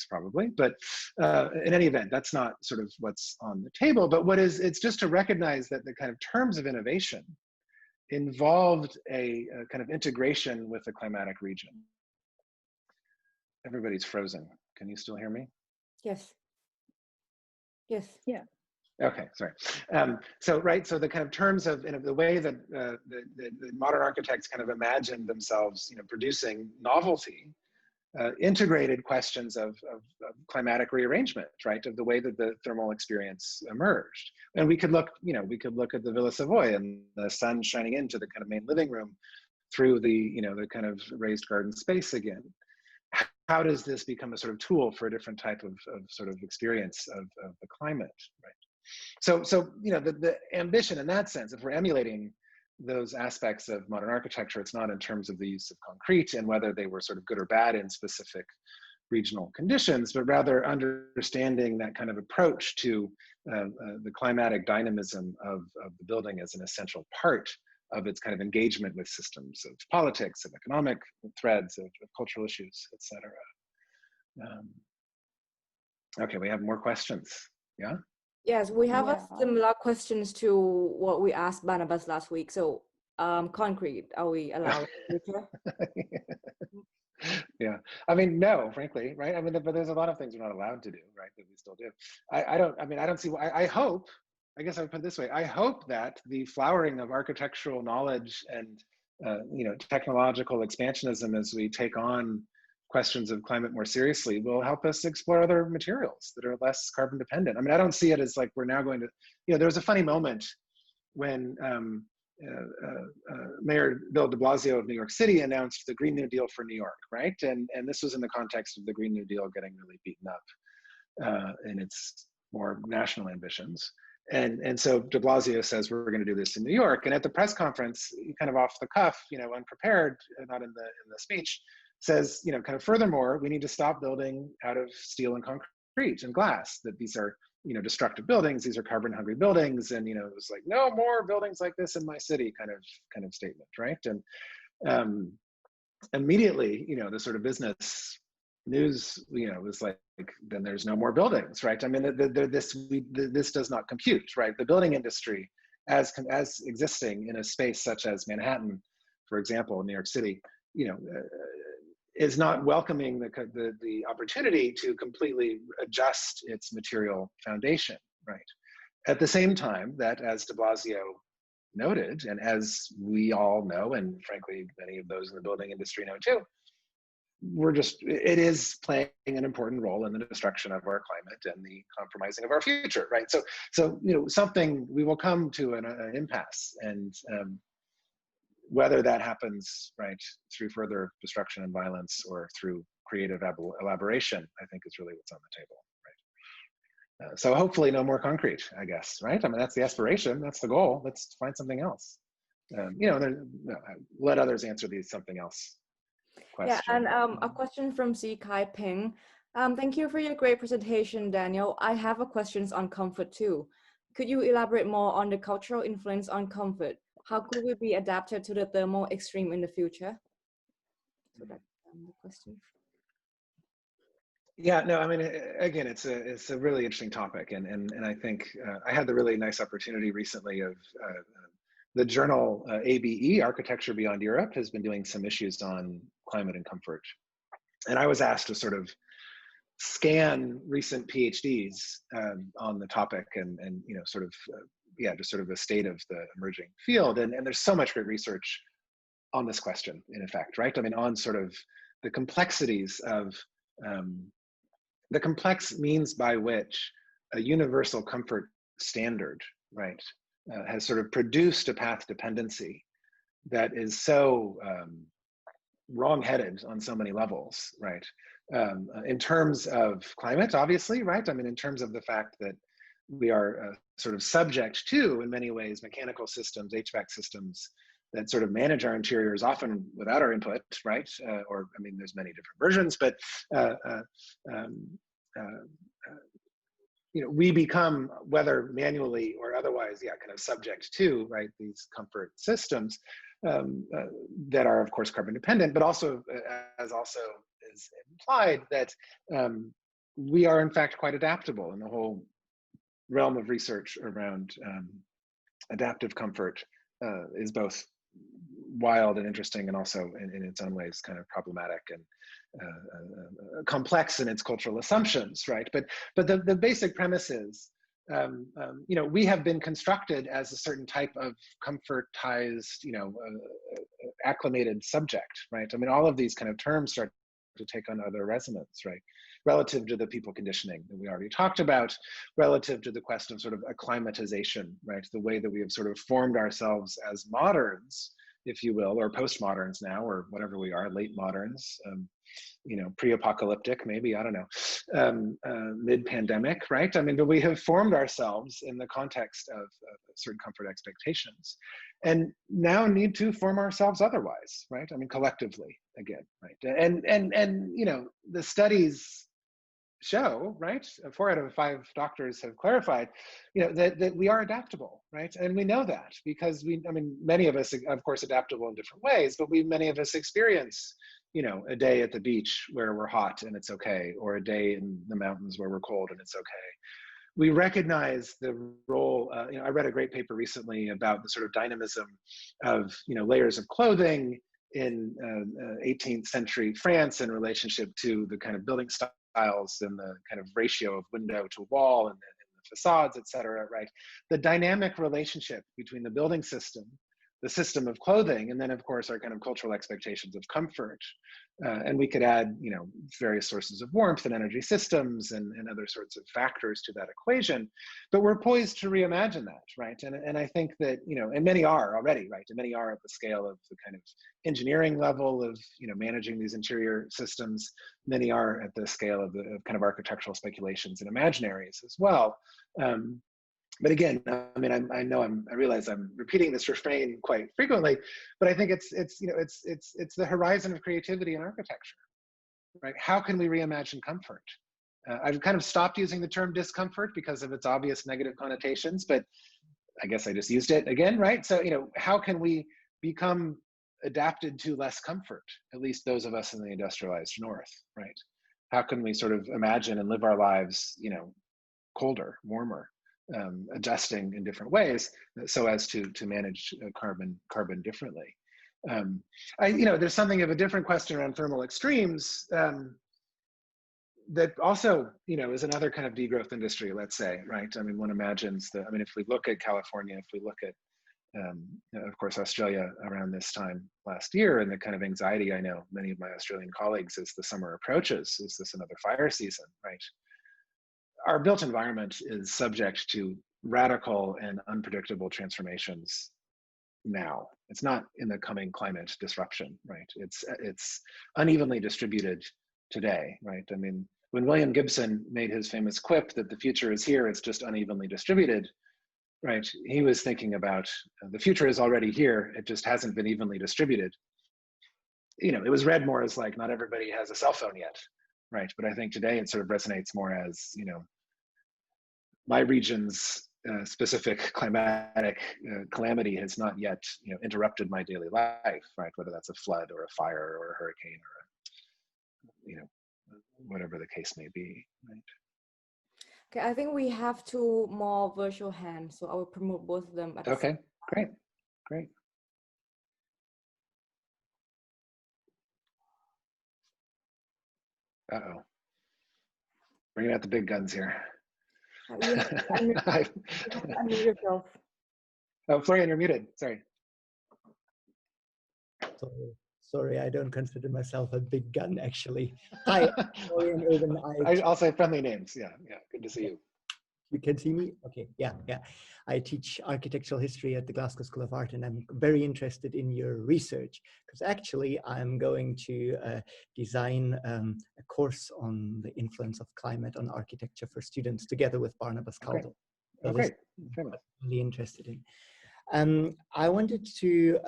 probably, but in any event, that's not sort of what's on the table, but it's just to recognize that the kind of terms of innovation involved a kind of integration with the climatic region. Everybody's frozen. Can you still hear me? Yes. Yes. Yeah. Okay, sorry. So the kind of terms of the way that the modern architects kind of imagined themselves, producing novelty, integrated questions of climatic rearrangement, right? Of the way that the thermal experience emerged. And we could look at the Villa Savoy and the sun shining into the kind of main living room through the, the kind of raised garden space again. How does this become a sort of tool for a different type of sort of experience of the climate, right? So the ambition in that sense, if we're emulating those aspects of modern architecture, it's not in terms of the use of concrete and whether they were sort of good or bad in specific regional conditions, but rather understanding that kind of approach to the climatic dynamism of the building as an essential part of its kind of engagement with systems of politics, of economic threads, of cultural issues, etc. Okay, we have more questions. Yeah? Yes, we have a Yeah. similar questions to what we asked Barnabas last week. So, concrete, are we allowed in the future? Yeah, I mean, no, frankly, right? I mean, but there's a lot of things we're not allowed to do, right? That we still do. I don't see why. I hope, I guess I would put it this way. I hope that the flowering of architectural knowledge and, technological expansionism as we take on questions of climate more seriously will help us explore other materials that are less carbon dependent. I mean, I don't see it as like we're now going to, there was a funny moment when Mayor Bill de Blasio of New York City announced the Green New Deal for New York, right? And this was in the context of the Green New Deal getting really beaten up in its more national ambitions. And so de Blasio says, we're going to do this in New York. And at the press conference, kind of off the cuff, unprepared, not in the speech, says, kind of furthermore, we need to stop building out of steel and concrete and glass, that these are destructive buildings, these are carbon hungry buildings. And, it was like, no more buildings like this in my city kind of statement, right? And immediately, the sort of business news, was like, then there's no more buildings, right? I mean, this does not compute, right? The building industry as existing in a space such as Manhattan, for example, in New York City, is not welcoming the opportunity to completely adjust its material foundation, right? At the same time that, as de Blasio noted, and as we all know, and frankly, many of those in the building industry know too, it is playing an important role in the destruction of our climate and the compromising of our future, right? So something, we will come to an impasse, and whether that happens, right, through further destruction and violence or through creative elaboration, I think is really what's on the table, right? So hopefully no more concrete, I guess, right? I mean, that's the aspiration, that's the goal. Let's find something else. Let others answer these something else question. Yeah, and a question from C. Kai Ping. Thank you for your great presentation, Daniel. I have a questions on comfort too. Could you elaborate more on the cultural influence on comfort? How could we be adapted to the thermal extreme in the future? So that's the question. Yeah, no, I mean, again, it's a really interesting topic, and I think I had the really nice opportunity recently of the journal ABE, Architecture Beyond Europe, has been doing some issues on climate and comfort, and I was asked to sort of scan recent PhDs on the topic, and sort of just sort of the state of the emerging field, and there's so much great research on this question, in effect, right? I mean, on sort of the complexities of the complex means by which a universal comfort standard, right, has sort of produced a path dependency that is so wrong-headed on so many levels, right? In terms of climate, obviously, right? I mean, in terms of the fact that we are sort of subject to, in many ways, mechanical systems, HVAC systems that sort of manage our interiors, often without our input, right? Or, I mean, there's many different versions, but we become, whether manually or otherwise, kind of subject to, right, these comfort systems that are, of course, carbon dependent, but also, as also is implied, that we are, in fact, quite adaptable in the whole realm of research around adaptive comfort is both wild and interesting, and also in its own ways kind of problematic and complex in its cultural assumptions, right? But the basic premise is, we have been constructed as a certain type of comfortized, acclimated subject, right? I mean, all of these kind of terms start to take on other resonance, right? Relative to the people conditioning that we already talked about, relative to the question of sort of acclimatization, right? The way that we have sort of formed ourselves as moderns, if you will, or postmoderns now, or whatever we are, late moderns, pre-apocalyptic, maybe, I don't know, mid-pandemic, right? I mean, but we have formed ourselves in the context of certain comfort expectations, and now need to form ourselves otherwise, right? I mean, collectively, again, right? And the studies show, right, 4 out of 5 doctors have clarified, that we are adaptable, right? And we know that because many of us, of course, adaptable in different ways, but many of us experience, a day at the beach where we're hot and it's okay, or a day in the mountains where we're cold and it's okay, we recognize the role, I read a great paper recently about the sort of dynamism of, layers of clothing in 18th century France in relationship to the kind of building styles and the kind of ratio of window to wall and the facades, et cetera, right? The dynamic relationship between the building system, the system of clothing, and then of course our kind of cultural expectations of comfort. And we could add, various sources of warmth and energy systems and other sorts of factors to that equation. But we're poised to reimagine that, right? And I think that, and many are already, right? And many are at the scale of the kind of engineering level of, managing these interior systems. Many are at the scale of the kind of architectural speculations and imaginaries as well. But again, I mean, I realize I'm repeating this refrain quite frequently, but I think it's the horizon of creativity in architecture, right? How can we reimagine comfort? I've kind of stopped using the term discomfort because of its obvious negative connotations, but I guess I just used it again, right? So, how can we become adapted to less comfort, at least those of us in the industrialized North, right? How can we sort of imagine and live our lives, colder, warmer? Adjusting in different ways so as to manage carbon differently. There's something of a different question around thermal extremes that also, is another kind of degrowth industry, let's say, right? I mean, one imagines if we look at California, if we look at, of course, Australia around this time last year, and the kind of anxiety I know many of my Australian colleagues as the summer approaches, is this another fire season, right? Our built environment is subject to radical and unpredictable transformations now. It's not in the coming climate disruption, right? It's unevenly distributed today, right? I mean, when William Gibson made his famous quip that the future is here, it's just unevenly distributed, right? He was thinking about the future is already here, it just hasn't been evenly distributed. It was read more as like, not everybody has a cell phone yet, right? But I think today it sort of resonates more as, my region's specific climatic calamity has not yet, interrupted my daily life, right? Whether that's a flood or a fire or a hurricane or whatever the case may be, right? Okay, I think we have 2 more virtual hands, so I will promote both of them at the same time. Great. Uh-oh. Bringing out the big guns here. You have to unmute yourself. Oh, Florian, you're muted. Sorry. Sorry, I don't consider myself a big gun, actually. Hi, Florian Urban. I'll say friendly names. Yeah. Good to see you. You can see me? Okay, yeah. I teach architectural history at the Glasgow School of Art, and I'm very interested in your research, because actually I'm going to design a course on the influence of climate on architecture for students together with Barnabas Caldwell. So great. I'm really interested in. I wanted to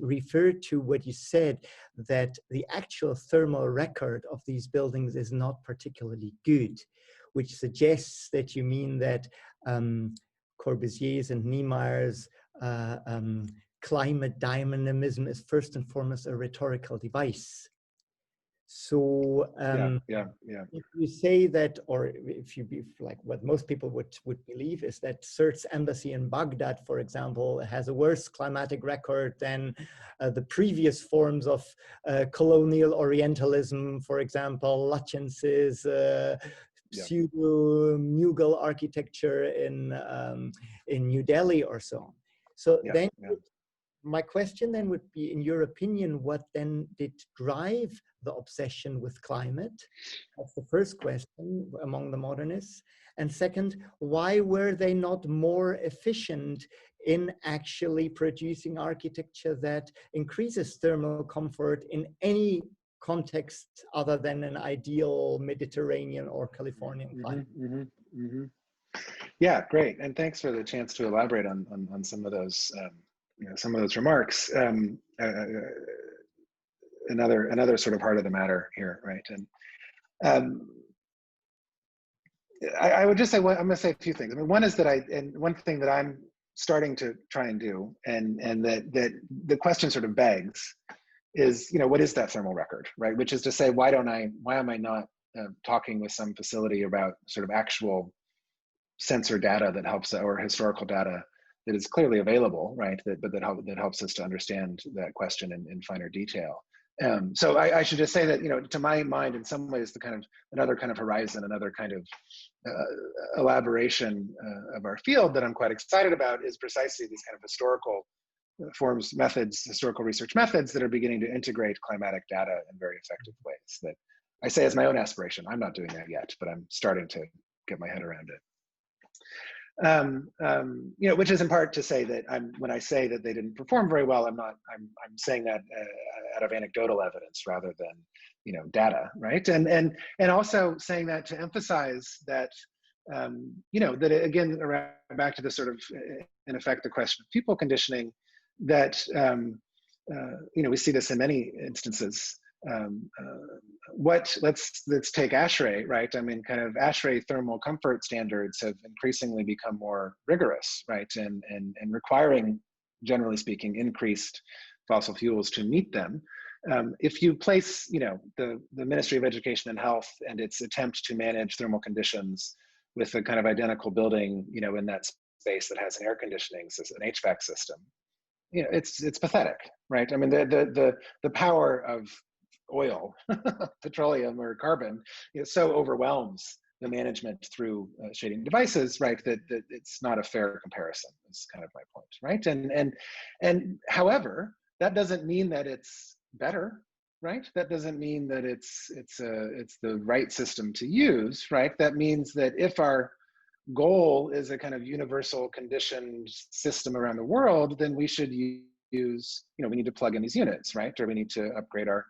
refer to what you said, that the actual thermal record of these buildings is not particularly good, which suggests that you mean that Corbusier's and Niemeyer's climate dynamism is first and foremost a rhetorical device. So if you say that, or if you like what most people would believe is that Sirt's embassy in Baghdad, for example, has a worse climatic record than the previous forms of colonial Orientalism, for example, Lutjens's pseudo-Mughal architecture in New Delhi or so on. So my question then would be, in your opinion, what then did drive the obsession with climate? That's the first question among the modernists. And second, why were they not more efficient in actually producing architecture that increases thermal comfort in any context other than an ideal Mediterranean or Californian climate? Yeah, great. And thanks for the chance to elaborate on some of those remarks. Another sort of heart of the matter here, right? And I would just say, I'm going to say a few things. I mean, one is that one thing that I'm starting to try and do, and that the question sort of begs, is what is that thermal record, right? Which is to say, why am I not talking with some facility about sort of actual sensor data that helps, or historical data that is clearly available, right? That helps us to understand that question in finer detail. So I should just say that, you know, to my mind, in some ways, the kind of another kind of horizon, another kind of elaboration of our field that I'm quite excited about is precisely these kind of historical forms, methods, historical research methods that are beginning to integrate climatic data in very effective ways. That I say as my own aspiration. I'm not doing that yet, but I'm starting to get my head around it. You know, which is in part to say that when I say that they didn't perform very well, I'm saying that out of anecdotal evidence rather than, you know, data, right? And also saying that to emphasize that, you know, that again, back to the sort of, in effect, the question of people conditioning, that, you know, we see this in many instances. Let's take ASHRAE, right? I mean, kind of ASHRAE thermal comfort standards have increasingly become more rigorous, right? And requiring, generally speaking, increased fossil fuels to meet them. If you place, you know, the Ministry of Education and Health and its attempt to manage thermal conditions with a kind of identical building, you know, in that space that has an air conditioning system, an HVAC system, you know, it's pathetic, right? I mean, the power of oil, petroleum, or carbon, you know, so overwhelms the management through shading devices, right? That it's not a fair comparison. Is kind of my point, right? And however, that doesn't mean that it's better, right? That doesn't mean that it's the right system to use, right? That means that if our goal is a kind of universal conditioned system around the world, then we should use, you know, we need to plug in these units, right? Or we need to upgrade our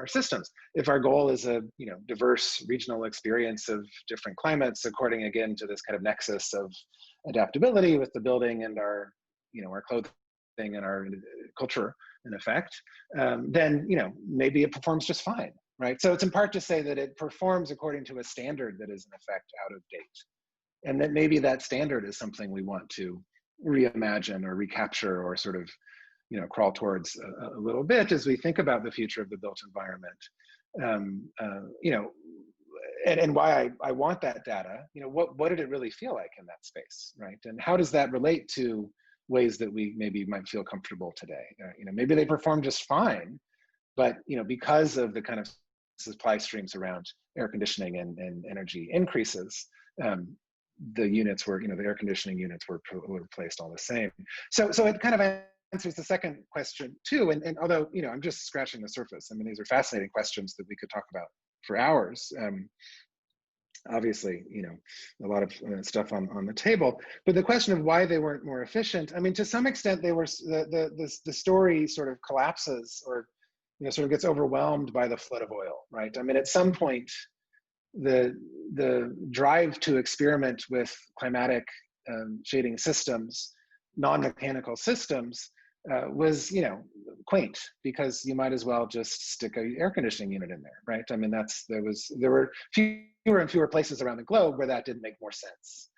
systems. If our goal is a, you know, diverse regional experience of different climates, according again to this kind of nexus of adaptability with the building and our, you know, our clothing and our culture in effect, then, you know, maybe it performs just fine, right? So it's in part to say that it performs according to a standard that is in effect out of date. And that maybe that standard is something we want to reimagine or recapture or sort of, you know, crawl towards a little bit as we think about the future of the built environment. You know, and why I want that data, you know, what did it really feel like in that space, right? And how does that relate to ways that we maybe might feel comfortable today? You know, maybe they perform just fine, but, you know, because of the kind of supply streams around air conditioning and energy increases, the units were, you know, the air conditioning units were placed all the same. So it kind of answers the second question too. And although, you know, I'm just scratching the surface. I mean, these are fascinating questions that we could talk about for hours. Obviously, you know, a lot of stuff on the table, but the question of why they weren't more efficient, I mean, to some extent they were, the story sort of collapses or, you know, sort of gets overwhelmed by the flood of oil, right? I mean, at some point, the drive to experiment with climatic shading systems, non-mechanical systems, was, you know, quaint, because you might as well just stick an air conditioning unit in there, right? I mean, there were fewer and fewer places around the globe where that didn't make more sense,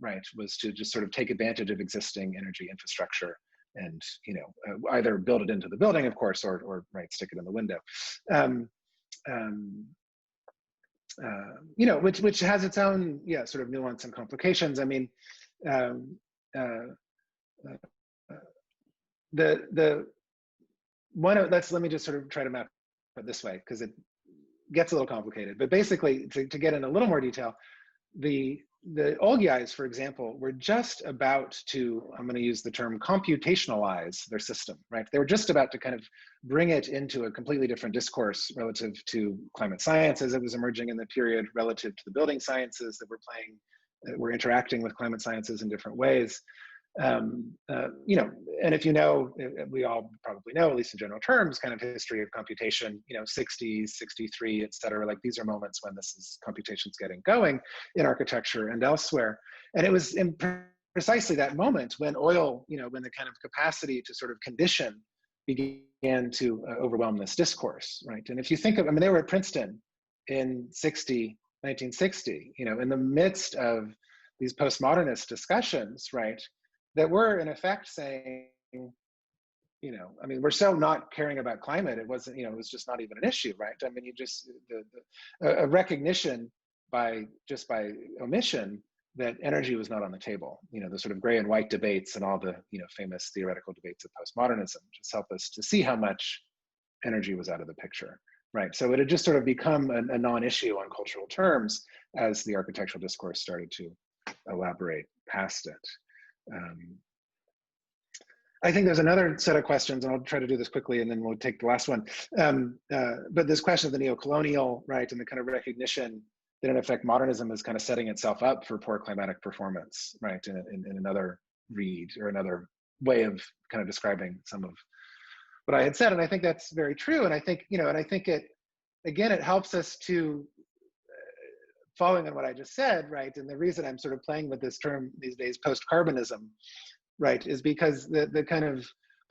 right? Was to just sort of take advantage of existing energy infrastructure and, you know, either build it into the building, of course, or right, stick it in the window. You know, which has its own, yeah, sort of nuance and complications. I mean, let me just sort of try to map it this way, because it gets a little complicated. But basically, to get in a little more detail, the Olgiais, for example, were just about to, I'm going to use the term, computationalize their system, right? They were just about to kind of bring it into a completely different discourse relative to climate science as it was emerging in the period, relative to the building sciences that were interacting with climate sciences in different ways. You know, and if you know, we all probably know, at least in general terms, kind of history of computation, you know, 60s, 63, et cetera, like these are moments when computation's getting going in architecture and elsewhere. And it was in precisely that moment when oil, you know, when the kind of capacity to sort of condition began to overwhelm this discourse, right? And if you think of, I mean, they were at Princeton in 1960, you know, in the midst of these postmodernist discussions, right? That were in effect saying, you I mean, we're so not caring about climate. It wasn't, it was just not even an issue, right? I mean, a recognition just by omission that energy was not on the table. The sort of gray and white debates and all the, famous theoretical debates of postmodernism just help us to see how much energy was out of the picture, right? So it had just sort of become a non-issue on cultural terms as the architectural discourse started to elaborate past it. I think there's another set of questions, and I'll try to do this quickly, and then we'll take the last one. But this question of the neo-colonial, right, and the kind of recognition that in effect modernism is kind of setting itself up for poor climatic performance, right, in another read or another way of kind of describing some of what I had said. And I think that's very true. And I think, and I think it helps us to, following on what I just said, right, and the reason I'm sort of playing with this term these days, post-carbonism, right, is because the kind of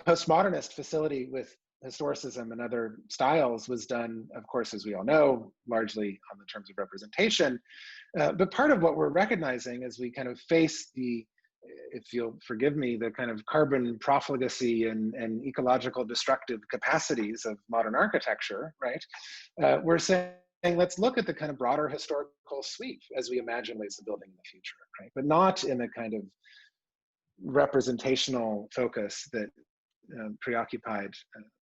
postmodernist facility with historicism and other styles was done, of course, as we all know, largely on the terms of representation. But part of what we're recognizing as we kind of face the, if you'll forgive me, the kind of carbon profligacy and ecological destructive capacities of modern architecture, right? We're saying, let's look at the kind of broader historical sweep as we imagine ways of building in the future, right? But not in the kind of representational focus that preoccupied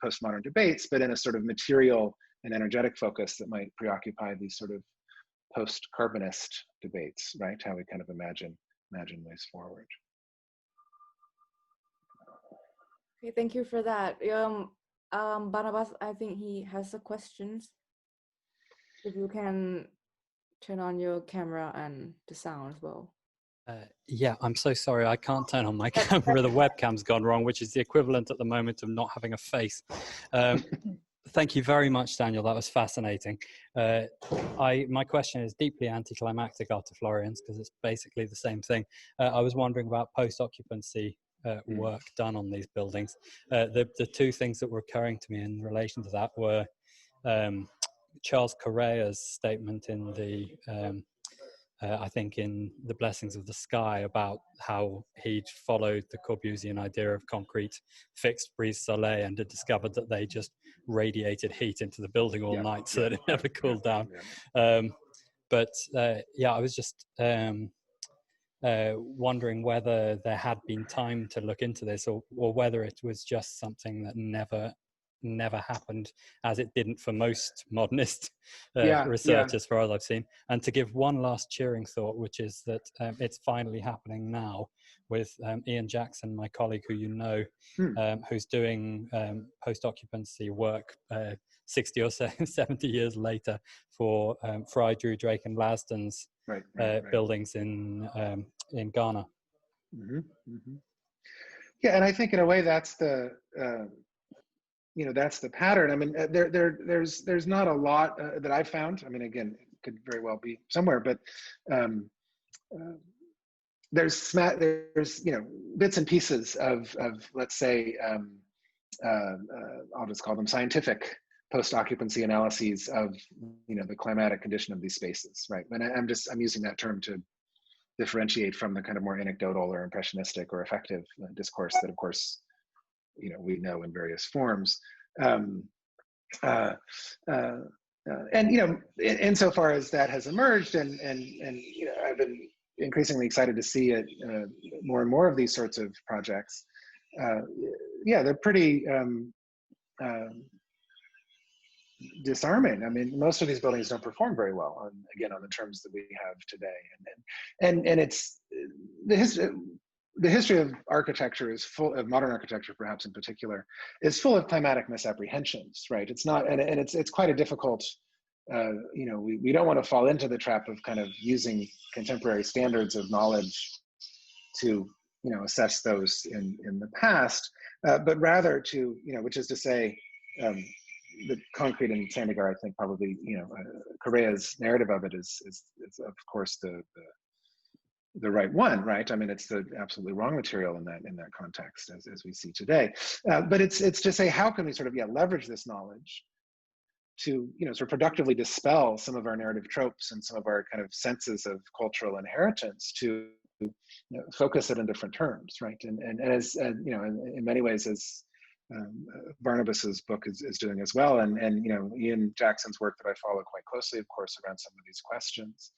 postmodern debates, but in a sort of material and energetic focus that might preoccupy these sort of post-carbonist debates, right? How we kind of imagine ways forward. Okay, thank you for that. Barnabas, I think he has a question. If you can turn on your camera and the sound as well. Yeah, I'm so sorry. I can't turn on my camera. The webcam's gone wrong, which is the equivalent at the moment of not having a face. Thank you very much, Daniel. That was fascinating. My question is deeply anticlimactic after Florian's, because it's basically the same thing. I was wondering about post-occupancy work done on these buildings. The two things that were occurring to me in relation to that were Charles Correa's statement in the I think in The Blessings of the Sky about how he'd followed the Corbusian idea of concrete fixed brise-soleil and had discovered that they just radiated heat into the building all night so that it never cooled down. But I was just wondering whether there had been time to look into this or whether it was just something that never happened, as it didn't for most modernist researchers for all I've seen. And to give one last cheering thought, which is that it's finally happening now with Ian Jackson, my colleague who you know, who's doing post-occupancy work 60 or 70 years later for Fry, Drew, Drake and Lasden's buildings in Ghana. Yeah, and I think in a way that's the that's the pattern. I mean, there's not a lot that I've found. I mean, again, it could very well be somewhere, but there's bits and pieces of let's say I'll just call them scientific post-occupancy analyses of the climatic condition of these spaces, right? And I'm using that term to differentiate from the kind of more anecdotal or impressionistic or affective discourse that, of course, we know in various forms. Insofar as that has emerged, and I've been increasingly excited to see it, more and more of these sorts of projects. They're pretty disarming. I mean, most of these buildings don't perform very well on the terms that we have today, and it's the history of architecture is full of modern architecture, perhaps in particular, is full of climatic misapprehensions, right? It's not, and it's quite a difficult. We don't want to fall into the trap of kind of using contemporary standards of knowledge to assess those in the past, but rather to which is to say. The concrete in Sandagar, I think probably, Correa's narrative of it is of course the right one, right? I mean, it's the absolutely wrong material in that context as we see today. But it's to say, how can we sort of leverage this knowledge to sort of productively dispel some of our narrative tropes and some of our kind of senses of cultural inheritance to focus it in different terms, right? And as in many ways, as Barnabas's book is doing as well, and you know, Ian Jackson's work that I follow quite closely, of course, around some of these questions.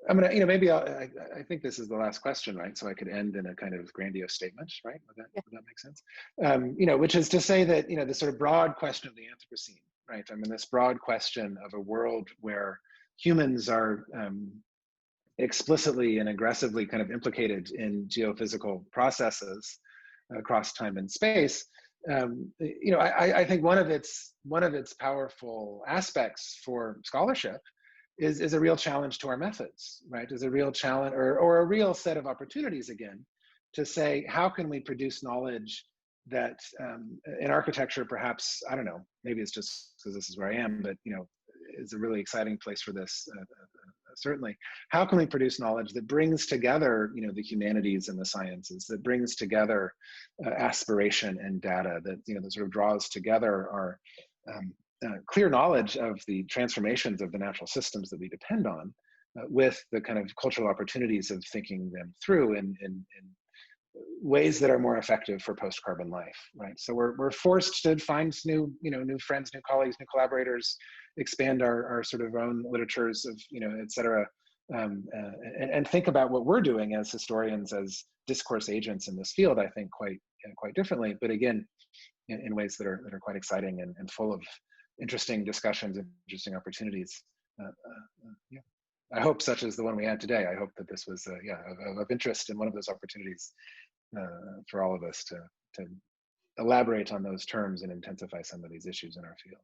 I'm gonna, you know, maybe I think this is the last question, right? So I could end in a kind of grandiose statement, right? Would that make sense? You know, which is to say that, you know, the sort of broad question of the Anthropocene, right? I mean, this broad question of a world where humans are explicitly and aggressively kind of implicated in geophysical processes across time and space. You know, I think one of its powerful aspects for scholarship is a real challenge to our methods, right? Is a real challenge or a real set of opportunities, again, to say, how can we produce knowledge that in architecture, perhaps, I don't know, maybe it's just because this is where I am, but, you know, is a really exciting place for this, certainly. How can we produce knowledge that brings together, you know, the humanities and the sciences, that brings together aspiration and data, that, you know, that sort of draws together our clear knowledge of the transformations of the natural systems that we depend on with the kind of cultural opportunities of thinking them through in ways that are more effective for post-carbon life, right? So we're forced to find new, you know, new friends, new colleagues, new collaborators, expand our sort of own literatures of, you know, et cetera, and think about what we're doing as historians, as discourse agents in this field, I think quite differently, but again, in ways that are quite exciting and full of interesting discussions and interesting opportunities. Yeah. I hope such as the one we had today. I hope that this was of interest and one of those opportunities for all of us to elaborate on those terms and intensify some of these issues in our field.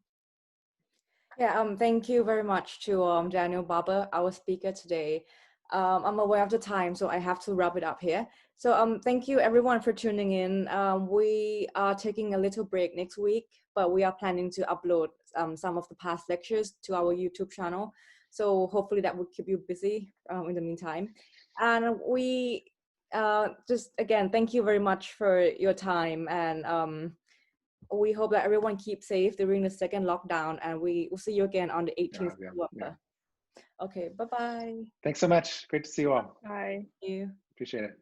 Yeah, thank you very much to Daniel Barber, our speaker today. I'm aware of the time, so I have to wrap it up here. So thank you everyone for tuning in. We are taking a little break next week, but we are planning to upload some of the past lectures to our YouTube channel. So hopefully that will keep you busy in the meantime. And we just, again, thank you very much for your time. And we hope that everyone keeps safe during the second lockdown, and we will see you again on the 18th of November. Yeah. Okay, bye-bye. Thanks so much. Great to see you all. Bye. Thank you. Appreciate it.